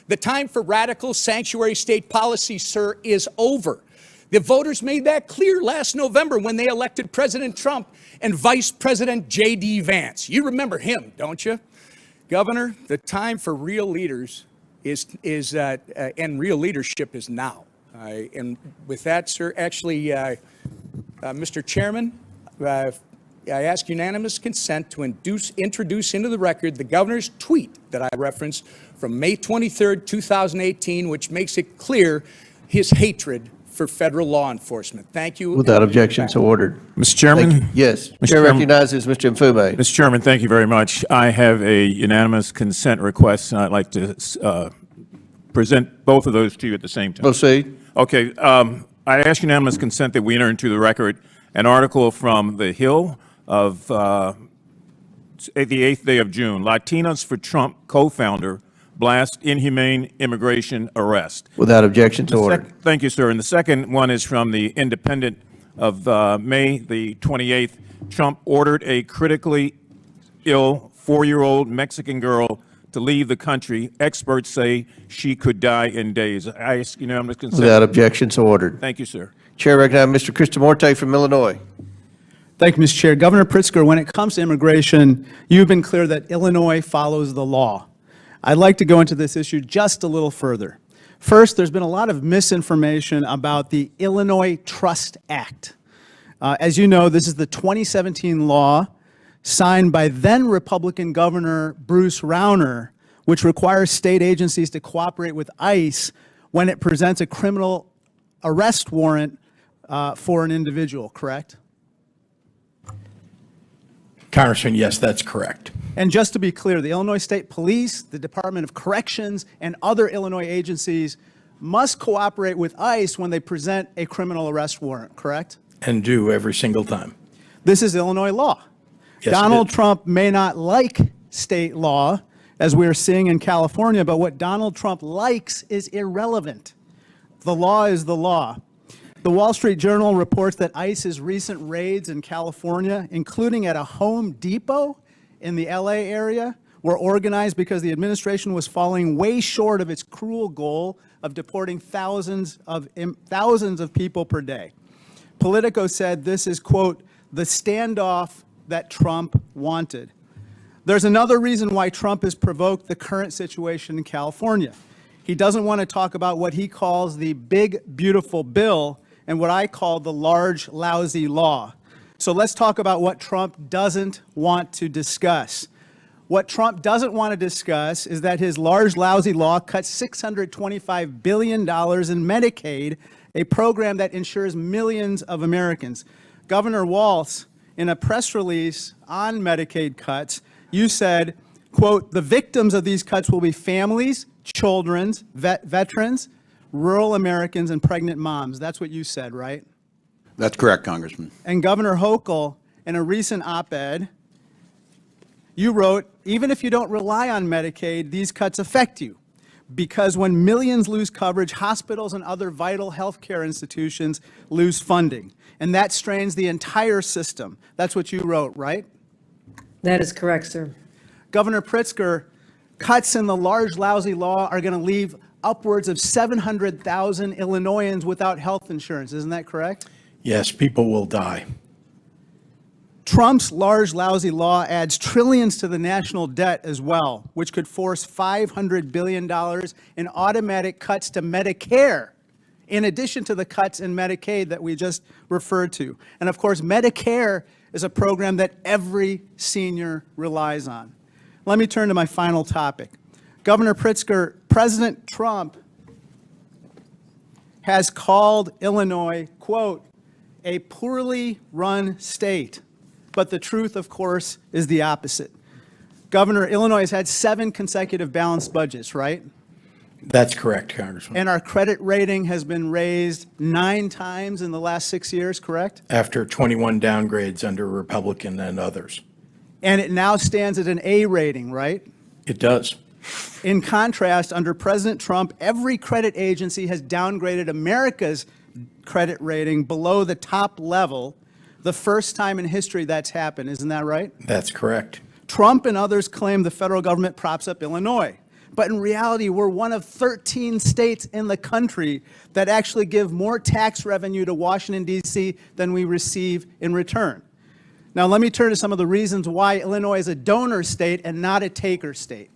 The time for radical sanctuary state policy, sir, is over. The voters made that clear last November when they elected President Trump and Vice President J.D. Vance. You remember him, don't you? Governor, the time for real leaders and real leadership is now. And with that, sir, actually, Mr. Chairman, I ask unanimous consent to introduce into the record the governor's tweet that I referenced from May 23rd, 2018, which makes it clear his hatred for federal law enforcement. Thank you. Without objection, so ordered. Mr. Chairman? Yes. Mr. Chair Chairman. recognizes Mr. Mfume. Mr. Chairman, thank you very much. I have a unanimous consent request, and I'd like to present both of those to you at the same time. Proceed. Okay. I ask unanimous consent that we enter into the record an article from The Hill of the 8th day of June. Latinos for Trump co-founder blast inhumane immigration arrest. Without objection, so ordered. Thank you, sir. And the second one is from the Independent of May the 28th. Trump ordered a critically ill 4-year-old Mexican girl to leave the country. Experts say she could die in days. I ask unanimous consent. Without objection, so ordered. Thank you, sir. Chair recognizes Mr. Kristamorte from Illinois. Thank you, Mr. Chair. Governor Pritzker, when it comes to immigration, you've been clear that Illinois follows the law. I'd like to go into this issue just a little further. First, there's been a lot of misinformation about the Illinois Trust Act. As you know, this is the 2017 law signed by then Republican Governor Bruce Rauner, which requires state agencies to cooperate with ICE when it presents a criminal arrest warrant for an individual, correct? Congressman, yes, that's correct. And just to be clear, the Illinois State Police, the Department of Corrections, and other Illinois agencies must cooperate with ICE when they present a criminal arrest warrant, correct? And do every single time. This is Illinois law. Yes, it Donald is. Trump may not like state law, as we're seeing in California, but what Donald Trump likes is irrelevant. The law is the law. The Wall Street Journal reports that ICE's recent raids in California, including at a Home Depot in the LA area, were organized because the administration was falling way short of its cruel goal of deporting thousands of people per day. Politico said this is, quote, the standoff that Trump wanted. There's another reason why Trump has provoked the current situation in California. He doesn't want to talk about what he calls the big, beautiful bill and what I call the large, lousy law. So let's talk about what Trump doesn't want to discuss. What Trump doesn't want to discuss is that his large, lousy law cuts $625 billion in Medicaid, a program that insures millions of Americans. Governor Walz, in a press release on Medicaid cuts, you said, quote, the victims of these cuts will be families, children, veterans, rural Americans, and pregnant moms. That's what you said, right? That's correct, Congressman. And Governor Hochul, in a recent op-ed, you wrote, even if you don't rely on Medicaid, these cuts affect you. Because when millions lose coverage, hospitals and other vital healthcare institutions lose funding. And that strains the entire system. That's what you wrote, right? That is correct, sir. Governor Pritzker, cuts in the large, lousy law are going to leave upwards of 700,000 Illinoisans without health insurance. Isn't that correct? Yes, people will die. Trump's large, lousy law adds trillions to the national debt as well, which could force $500 billion in automatic cuts to Medicare, in addition to the cuts in Medicaid that we just referred to. And of course, Medicare is a program that every senior relies on. Let me turn to my final topic. Governor Pritzker, President Trump has called Illinois, quote, a poorly run state. But the truth, of course, is the opposite. Governor, Illinois has had 7 consecutive balanced budgets, right? That's correct, Congressman. And our credit rating has been raised 9 times in the last 6 years, correct? After 21 downgrades under Republican and others. And it now stands at an A rating, right? It does. In contrast, under President Trump, every credit agency has downgraded America's credit rating below the top level, the first time in history that's happened. Isn't that right? That's correct. Trump and others claim the federal government props up Illinois. But in reality, we're one of 13 states in the country that actually give more tax revenue to Washington, D.C. than we receive in return. Now, let me turn to some of the reasons why Illinois is a donor state and not a taker state.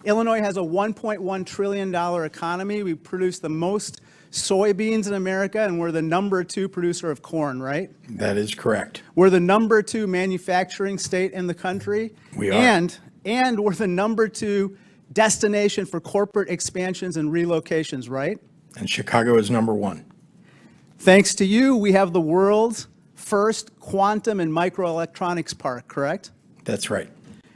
Illinois has a $1.1 trillion economy. We produce the most soybeans in America, and we're the #2 producer of corn, right? That is correct. We're the #2 manufacturing state in the country. We are. And we're the #2 destination for corporate expansions and relocations, right? And Chicago is #1. Thanks to you, we have the world's first quantum and microelectronics park, correct? That's right.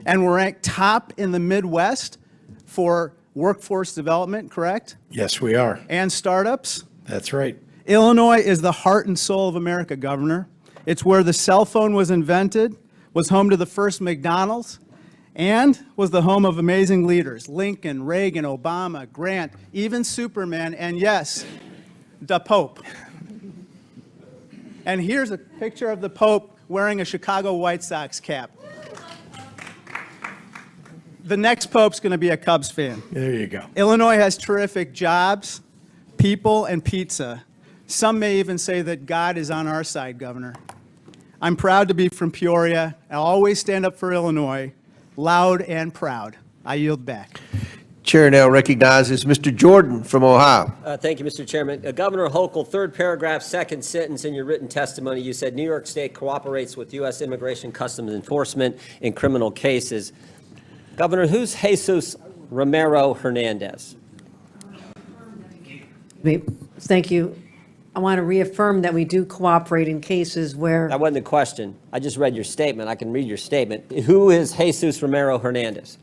And we're ranked top in the Midwest for workforce development, correct? Yes, we are. And startups. That's right. Illinois is the heart and soul of America, Governor. It's where the cell phone was invented, was home to the first McDonald's, and was the home of amazing leaders, Lincoln, Reagan, Obama, Grant, even Superman, and yes, the Pope. And here's a picture of the Pope wearing a Chicago White Sox cap. The next pope's going to be a Cubs fan. There you go. Illinois has terrific jobs, people, and pizza. Some may even say that God is on our side, Governor. I'm proud to be from Peoria. I'll always stand up for Illinois, loud and proud. I yield back. Chair now recognizes Mr. Jordan from Ohio. Thank you, Mr. Chairman. Governor Hochul, third paragraph, second sentence in your written testimony, you said New York State cooperates with U.S. Immigration Customs Enforcement in criminal cases. Governor, who's Jesus Romero Hernandez? Thank you. I want to reaffirm that we do cooperate in cases where, That wasn't the question. I just read your statement. I can read your statement. Who is Jesus Romero Hernandez?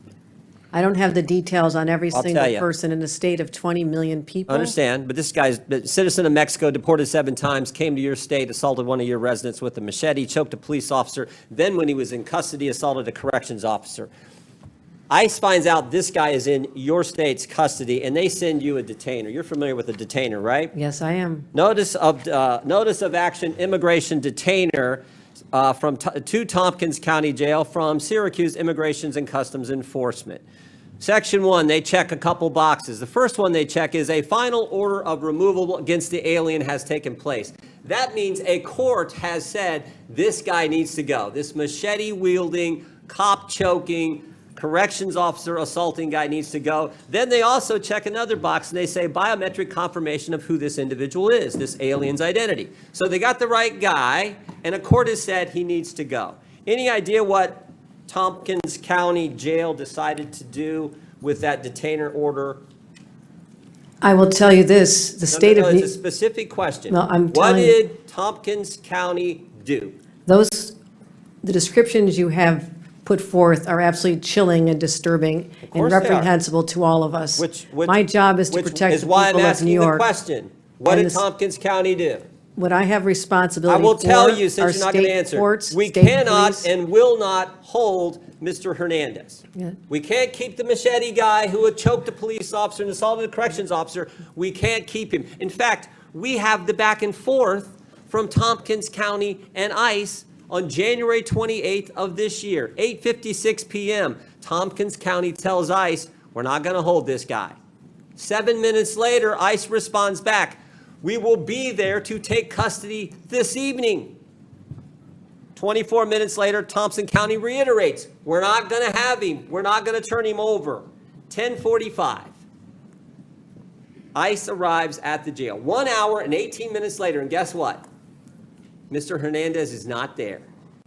I don't have the details on every I'll single tell you. person in a state of 20 million people. I understand, but this guy's a citizen of Mexico, deported 7 times, came to your state, assaulted one of your residents with a machete, choked a police officer, then when he was in custody, assaulted a corrections officer. ICE finds out this guy is in your state's custody, and they send you a detainer. You're familiar with a detainer, right? Yes, I am. Notice of action, immigration detainer to Tompkins County Jail from Syracuse Immigrations and Customs Enforcement. Section 1, they check a couple boxes. The first one they check is a final order of removal against the alien has taken place. That means a court has said this guy needs to go. This machete-wielding, cop-choking, corrections officer assaulting guy needs to go. Then they also check another box and they say biometric confirmation of who this individual is, this alien's identity. So they got the right guy, and a court has said he needs to go. Any idea what Tompkins County Jail decided to do with that detainer order? I will tell you this, the state of It's a New, specific question. No, I'm What telling you. did Tompkins County do? the descriptions you have put forth are absolutely chilling and disturbing and course they are. reprehensible to all of us. Which My job is to which protect is the why I'm people of asking New you the York. question. What And did this- Tompkins County do? What I have responsibility I for will tell you, are since you're not going to state answer, courts, we state cannot police. and will not hold Mr. Hernandez. Yeah. We can't keep the machete guy who had choked a police officer and assaulted a corrections officer. We can't keep him. In fact, we have the back and forth from Tompkins County and ICE on January 28th of this year, 8:56 p.m. Tompkins County tells ICE, we're not going to hold this guy. 7 minutes later, ICE responds back, we will be there to take custody this evening. 24 minutes later, Thompson County reiterates, we're not going to have him. We're not going to turn him over. 10:45. ICE arrives at the jail. 1 hour and 18 minutes later, and guess what? Mr. Hernandez is not there.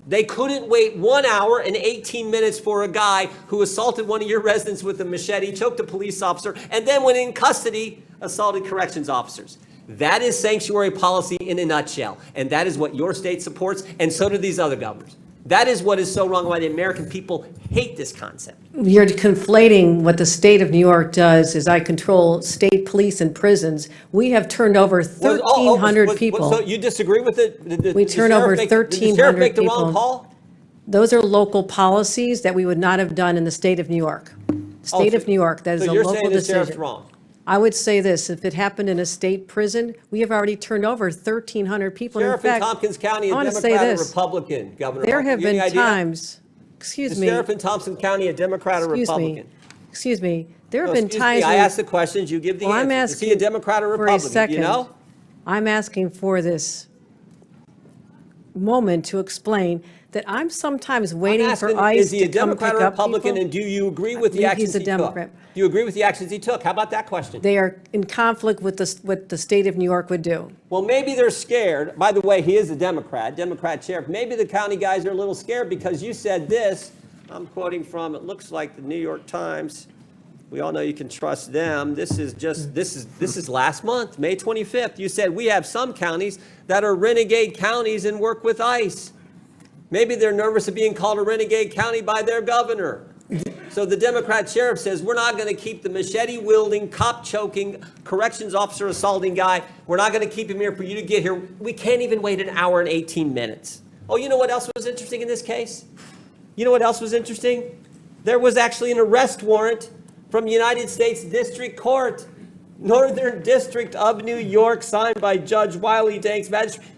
They couldn't wait 1 hour and 18 minutes for a guy who assaulted one of your residents with a machete, choked a police officer, and then when in custody, assaulted corrections officers. That is sanctuary policy in a nutshell, and that is what your state supports, and so do these other governors. That is what is so wrong, why the American people hate this concept. You're conflating what the state of New York does is I control state police and prisons. We have turned over 1,300 people. So you disagree with it? We turn over Did the sheriff 1,300 make the wrong people. call? Those are local policies that we would not have done in the state of New York. State of New York, that is a So you're local saying the sheriff's decision. wrong? I would say this, if it happened in a state prison, we have already turned over 1,300 people. In Sheriff in fact, Tompkins County, I a want to say Democrat or this. Republican, Governor? There Hochul? have You any been idea? times, excuse The me, sheriff in Thompson County, a Democrat or excuse me, Republican? excuse me, there No, have been excuse me, times. I when- ask the questions, you give the Well, I'm answers. Is he a asking Democrat or for a Republican? Do you second. know? I'm asking for this moment to explain that I'm sometimes waiting I'm for asking, ICE is he a to come Democrat pick or up Republican, people. and do you agree with the believe actions he's a he took? Democrat. Do you agree with the actions he took? How about that question? They are in conflict with what the state of New York would do. Well, maybe they're scared. By the way, he is a Democrat sheriff. Maybe the county guys are a little scared because you said this. I'm quoting from, it looks like the New York Times. We all know you can trust them. This is last month, May 25th. You said we have some counties that are renegade counties and work with ICE. Maybe they're nervous of being called a renegade county by their governor. So the Democrat sheriff says, we're not going to keep the machete-wielding, cop-choking, corrections officer assaulting guy. We're not going to keep him here for you to get here. We can't even wait an hour and 18 minutes. Oh, you know what else was interesting in this case? You know what else was interesting? There was actually an arrest warrant from United States District Court, Northern District of New York, signed by Judge Wiley Danks, magistrate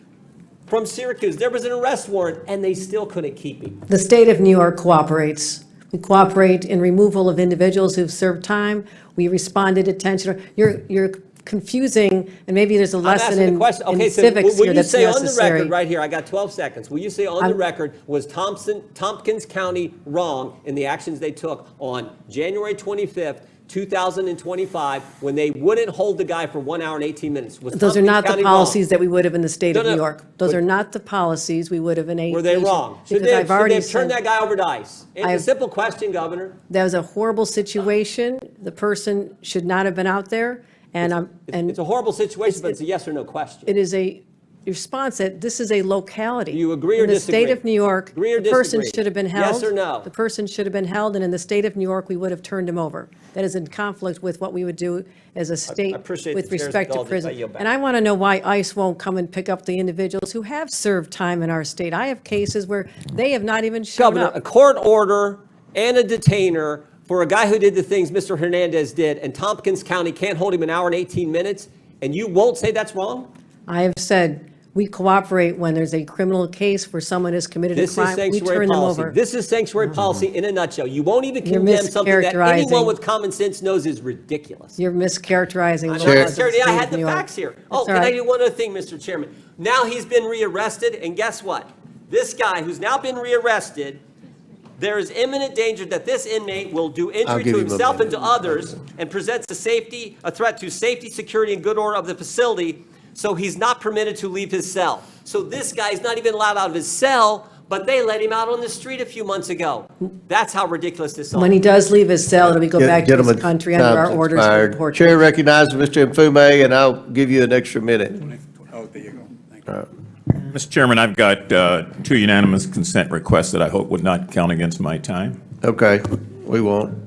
from Syracuse. There was an arrest warrant, and they still couldn't keep him. The state of New York cooperates We cooperate in removal of individuals who've served time. We respond to detention. You're confusing, and maybe there's a I'm lesson asking the in question. Okay, so civics will here you that's say on the necessary. record right here, I got 12 seconds, will you say on the record, was Tompkins County wrong in the actions they took on January 25th, 2025, when they wouldn't hold the guy for 1 hour and 18 minutes? Was Those are Tompkins not the County wrong? policies that we would have in the state of No, New no, York. Those but- are not the policies we would have in a. Were they wrong? Should Because they I've already have turned said that guy over to ICE? It's a I've- simple question, Governor. that was a horrible situation. The person should not have been out there, and It's a horrible situation, but it's a yes or no question. it is a response that this is a locality. Do you agree or In the disagree? state of New York, Agree or the person disagree? should have been Yes held. or no? The person should have been held, and in the state of New York, we would have turned him over. That is in conflict with what we would do as a state appreciate with the chair's respect to indulgence. I prison. yield back. And I want to know why ICE won't come and pick up the individuals who have served time in our state. I have cases where they have not even shown Governor, a up. court order and a detainer for a guy who did the things Mr. Hernandez did, and Tompkins County can't hold him an hour and 18 minutes, and you won't say that's wrong? I have said, we cooperate when there's a criminal case where someone has committed a This is crime. We sanctuary turn them policy. over. This is sanctuary policy in a nutshell. You won't even You're condemn something that anyone mischaracterizing. with common sense knows is ridiculous. You're mischaracterizing the I'm laws not of the scared. state I of had the New York. facts here. That's Oh, all can I right. do one other thing, Mr. Chairman? Now he's been rearrested, and guess what? This guy who's now been rearrested, there is imminent danger that this inmate will do injury give to him a himself and minute. to others and presents a threat to safety, security, and good order of the facility, so he's not permitted to leave his cell. So this guy's not even allowed out of his cell, but they let him out on the street a few months ago. That's how ridiculous this is. When he does leave his cell, it'll be go back to his Gentlemen, country under our time's orders for expired. deportation. Chair recognizes Mr. Mfume, and I'll give you an extra minute. Oh, there you go. Thank you. Mr. Chairman, I've got two unanimous consent requests that I hope would not count against my time. Okay, we won't.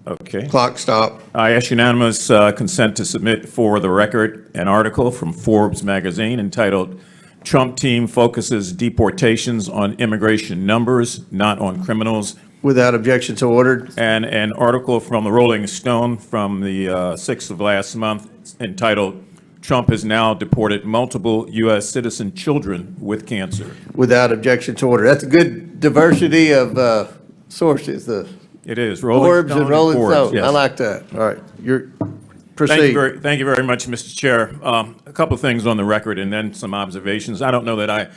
Okay. Clock stop. I ask unanimous consent to submit for the record an article from Forbes magazine entitled "Trump Team Focuses Deportations on Immigration Numbers, Not on Criminals," Without objection, so ordered. and an article from the Rolling Stone from the 6th of last month entitled "Trump has now deported multiple U.S. citizen children with cancer." Without objection, so ordered. That's a good diversity of sources, the It is. Rolling Forbes Stone and Rolling Forbes, Stone. yes. I like that. All right, you're, Thank you proceed. thank you very much, Mr. Chair. A couple of things on the record and then some observations. I don't know that I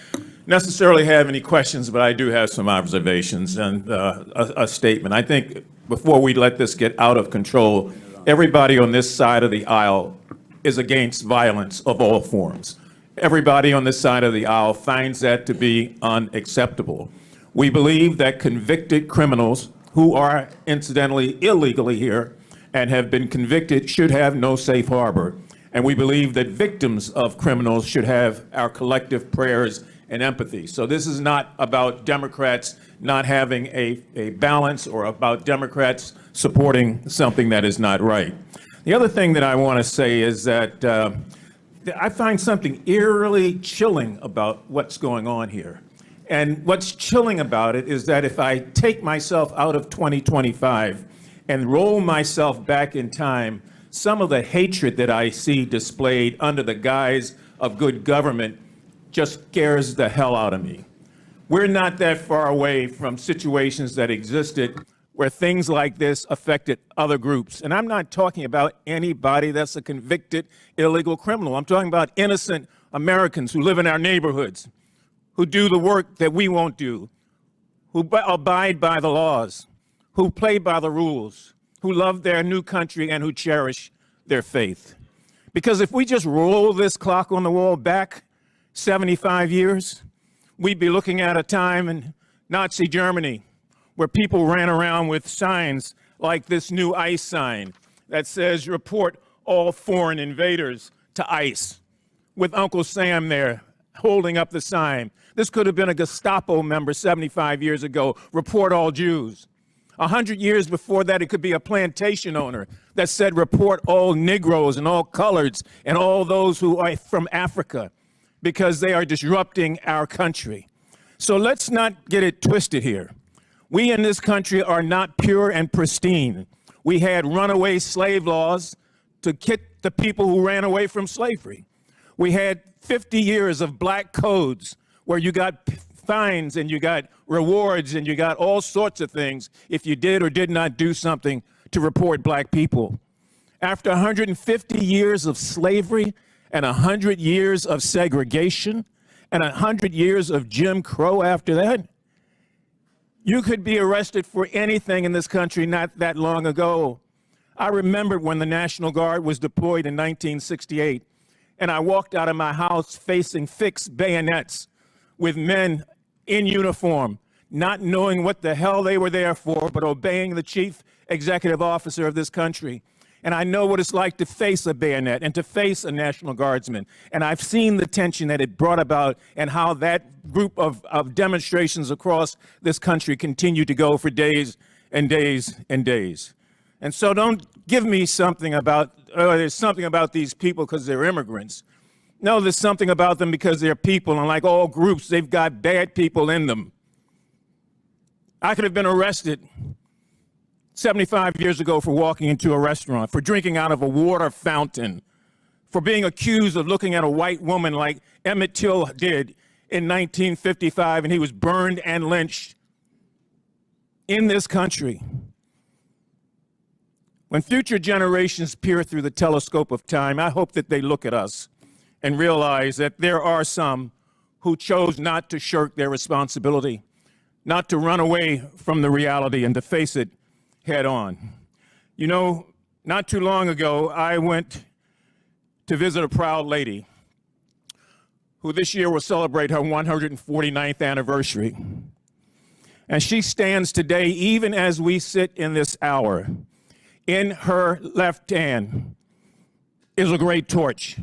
necessarily have any questions, but I do have some observations and a statement. I think before we let this get out of control, everybody on this side of the aisle is against violence of all forms. Everybody on this side of the aisle finds that to be unacceptable. We believe that convicted criminals who are incidentally illegally here and have been convicted should have no safe harbor. And we believe that victims of criminals should have our collective prayers and empathy. So this is not about Democrats not having a balance or about Democrats supporting something that is not right. The other thing that I want to say is that I find something eerily chilling about what's going on here. And what's chilling about it is that if I take myself out of 2025 and roll myself back in time, some of the hatred that I see displayed under the guise of good government just scares the hell out of me. We're not that far away from situations that existed where things like this affected other groups. And I'm not talking about anybody that's a convicted illegal criminal. I'm talking about innocent Americans who live in our neighborhoods, who do the work that we won't do, who abide by the laws, who play by the rules, who love their new country and who cherish their faith. Because if we just roll this clock on the wall back 75 years, we'd be looking at a time in Nazi Germany where people ran around with signs like this new ICE sign that says, "Report all foreign invaders to ICE," with Uncle Sam there holding up the sign. This could have been a Gestapo member 75 years ago, "Report all Jews." 100 years before that, it could be a plantation owner that said, "Report all Negroes and all coloreds and all those who are from Africa," because they are disrupting our country. So let's not get it twisted here. We in this country are not pure and pristine. We had runaway slave laws to kick the people who ran away from slavery. We had 50 years of black codes where you got fines and you got rewards and you got all sorts of things if you did or did not do something to report black people. After 150 years of slavery and 100 years of segregation and 100 years of Jim Crow after that, you could be arrested for anything in this country not that long ago. I remember when the National Guard was deployed in 1968, and I walked out of my house facing fixed bayonets with men in uniform, not knowing what the hell they were there for, but obeying the chief executive officer of this country. And I know what it's like to face a bayonet and to face a National Guardsman. And I've seen the tension that it brought about and how that group of demonstrations across this country continue to go for days and days and days. And so don't give me something about, there's something about these people because they're immigrants. No, there's something about them because they're people, and like all groups, they've got bad people in them. I could have been arrested 75 years ago for walking into a restaurant, for drinking out of a water fountain, for being accused of looking at a white woman like Emmett Till did in 1955, and he was burned and lynched in this country. When future generations peer through the telescope of time, I hope that they look at us and realize that there are some who chose not to shirk their responsibility, not to run away from the reality and to face it head on. You know, not too long ago, I went to visit a proud lady who this year will celebrate her 149th anniversary. And she stands today, even as we sit in this hour. In her left hand is a great torch.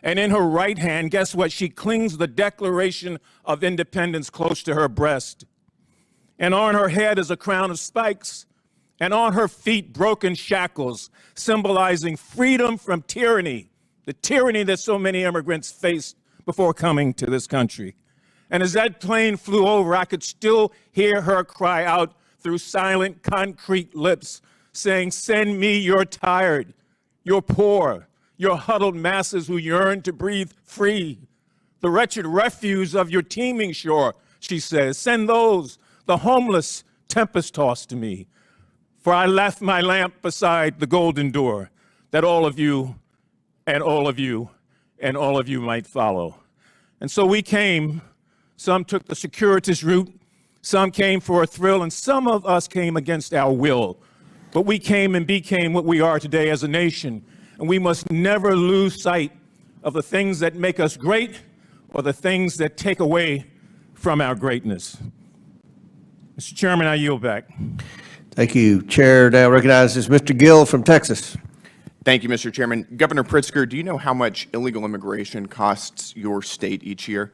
And in her right hand, guess what? She clings the Declaration of Independence close to her breast. And on her head is a crown of spikes. And on her feet, broken shackles, symbolizing freedom from tyranny, the tyranny that so many immigrants faced before coming to this country. And as that plane flew over, I could still hear her cry out through silent, concrete lips, saying, "Send me your tired, your poor, your huddled masses who yearn to breathe free. The wretched refuse of your teeming shore," she says. "Send those, the homeless, tempest-tossed to me. For I left my lamp beside the golden door, that all of you and all of you and all of you might follow." And so we came. Some took the circuitous route, some came for a thrill, and some of us came against our will. But we came and became what we are today as a nation. And we must never lose sight of the things that make us great or the things that take away from our greatness. Mr. Chairman, I yield back. Thank you. Chair now recognizes Mr. Gill from Texas. Thank you, Mr. Chairman. Governor Pritzker, do you know how much illegal immigration costs your state each year?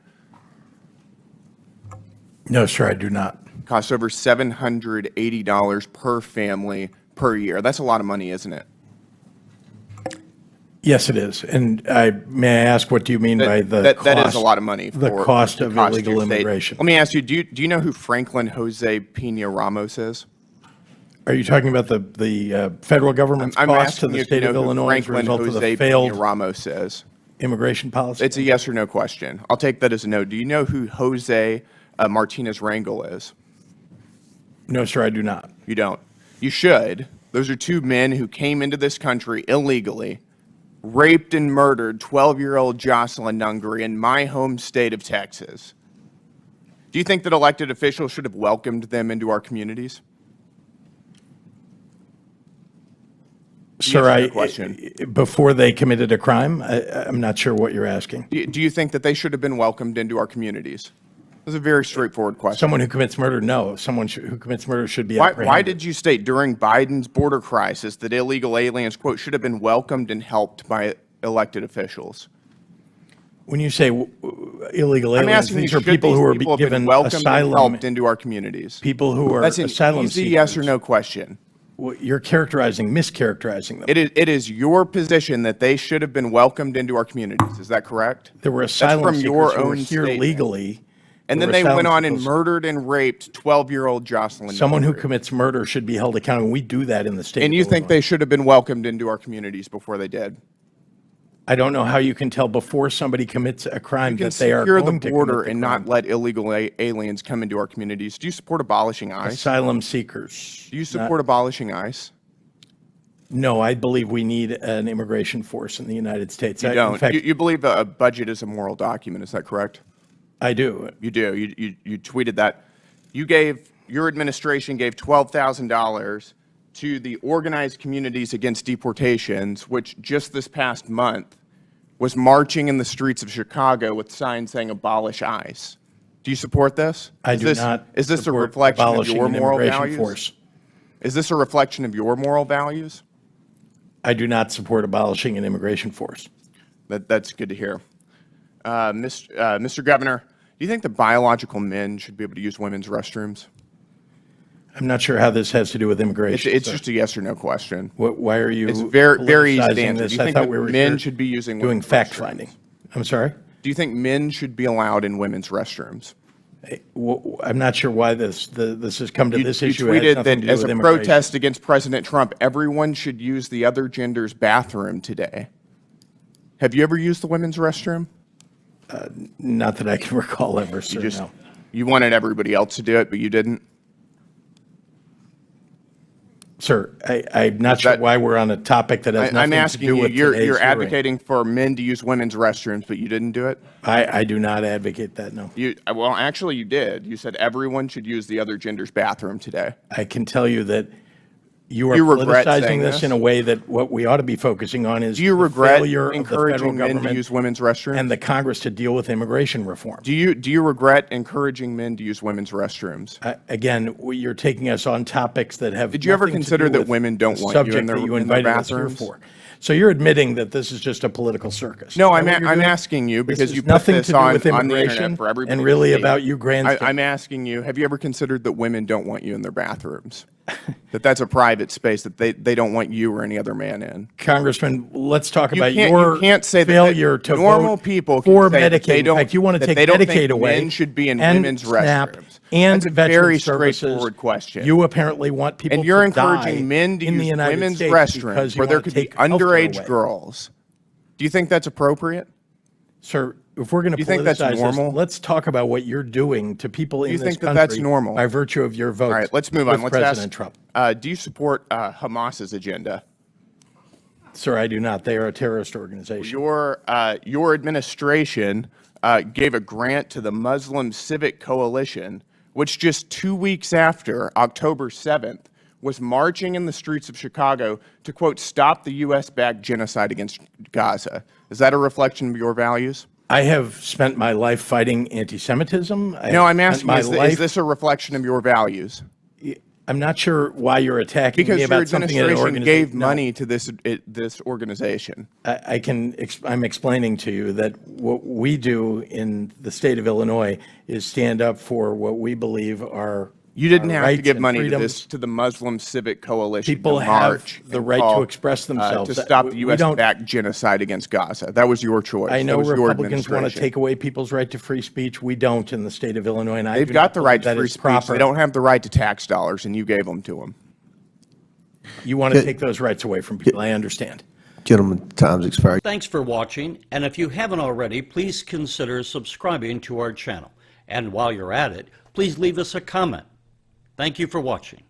No, sir, I do not. Costs over $780 per family per year. That's a lot of money, isn't it? Yes, it is. And may I ask, what do you mean by the cost? That is a lot of money for the cost of your illegal state. immigration. Let me ask you, do you know who Franklin Jose Pena Ramos is? Are you talking about the federal government's I'm cost to asking the you if state you of know who Illinois as a Franklin result of the Jose failed Pena Ramos is. immigration policy? It's a yes or no question. I'll take that as a no. Do you know who Jose Martinez Rangel is? No, sir, I do not. You don't. You should. Those are two men who came into this country illegally, raped and murdered 12-year-old Jocelyn Nungary in my home state of Texas. Do you think that elected officials should have welcomed them into our communities? Sir, Question. Before they committed a crime, I'm not sure what you're asking. Do you think that they should have been welcomed into our communities? That's a very straightforward question. Someone who commits murder, no. Someone who commits murder should be Why apprehended. did you state during Biden's border crisis that illegal aliens, quote, should have been welcomed and helped by elected officials? When you say illegal I'm aliens, asking these you, are should people these who are people have been given welcomed and asylum. helped into our communities? People who are That's an asylum easy seekers. yes or no question. You're mischaracterizing them. It is your position that they should have been welcomed into our communities. Is that correct? There were That's asylum from seekers your who were own here statement. legally. And There then were they asylum went on and seekers. murdered and raped 12-year-old Jocelyn. Someone who Nungary. commits murder should be held accountable. We do that in the state. And of you think Illinois. they should have been welcomed into our communities before they did? I don't know how you can tell before somebody commits a crime You can that they are secure going the to border commit the and crime. not let illegal aliens come into our communities. Do you support abolishing ICE? Asylum seekers. Do you support abolishing ICE? No, I believe we need an immigration force in the United States. You In don't. fact, You believe a budget is a moral document. Is that correct? I do. You do. You tweeted that. Your administration gave $12,000 to the Organized Communities Against Deportations, which just this past month was marching in the streets of Chicago with signs saying abolish ICE. Do you support this? I do not. Is this a support reflection of abolishing your an moral immigration values? force. Is this a reflection of your moral values? I do not support abolishing an immigration force. That's good to hear. Mr. Governor, do you think that biological men should be able to use women's restrooms? I'm not sure how this has to do with immigration. It's sir. just a yes or no question. Why are you It's very easy to politicizing answer. this? Do you I think thought that we were men here should be using doing women's fact restrooms? finding. I'm sorry? Do you think men should be allowed in women's restrooms? I'm not sure why this has come to this issue. You It has tweeted nothing that to do as with a immigration. protest against President Trump, everyone should use the other gender's bathroom today. Have you ever used the women's restroom? Not that I can recall ever, sir. No. You wanted everybody else to do it, but you didn't? Sir, I'm not sure why we're on a topic that has I'm nothing to asking do you, with you're today's hearing. advocating for men to use women's restrooms, but you didn't do it? I do not advocate that, no. Well, actually, you did. You said everyone should use the other gender's bathroom today. I can tell you that you are Do you regret saying politicizing this in a way that what we ought to be focusing on is Do you the regret failure of the federal encouraging men to government use women's restrooms? and the Congress to deal with immigration reform. Do you regret encouraging men to use women's restrooms? Again, you're taking us on topics that have Did you ever nothing to consider do that with women don't the want you in subject their- that you in their invited us here bathrooms? for. So you're admitting that this is just a political circus. No, Is that what you're I'm doing? asking you This because has you put nothing this to do on with the immigration internet for everybody and to really see. about you grandstanding. I'm asking you, have you ever considered that women don't want you in their bathrooms? That's a private space that they don't want you or any other man in. Congressman, let's talk You about can't- your you can't say that failure to normal vote people can for say that Medicaid. they In don't- fact, you want to that take they don't Medicaid think away. men should be in and women's SNAP restrooms. And That's a veteran very services. straightforward question. You apparently want people And you're to die encouraging men to in the use United women's States restrooms because you where there want to could be take healthcare underage away. girls. Do you think that's appropriate? Sir, if we're going to Do you think that's politicize this, normal? let's talk about what you're doing to people in you this think that country that's normal? by virtue of your vote. All right, let's move on. with Let's President ask, Trump. do you support Hamas's agenda? Sir, I do not. They are a terrorist organization. Your administration gave a grant to the Muslim Civic Coalition, which just 2 weeks after October 7th was marching in the streets of Chicago to, quote, stop the U.S.-backed genocide against Gaza. Is that a reflection of your values? I have spent my life fighting anti-Semitism. No, I'm asking, is this a reflection of your values? I'm not sure why you're attacking Because me your about something in an administration organization. gave money to this organization. I'm explaining to you that what we do in the state of Illinois is stand up for what we believe are You didn't our have to rights give and money freedoms. to the Muslim Civic Coalition. People to have march the and right to call, express themselves. to stop We- the we don't- U.S.-backed genocide against Gaza. That was your choice. I know that was your Republicans want to administration. take away people's right to free speech. We don't in the state of Illinois, and I They've do got not the right believe to that free is speech. proper. They don't have the right to tax dollars, and you gave them to them. You want to take those rights away from people. I understand. Gentlemen, time's expired. Thanks for watching, and if you haven't already, please consider subscribing to our channel. And while you're at it, please leave us a comment. Thank you for watching.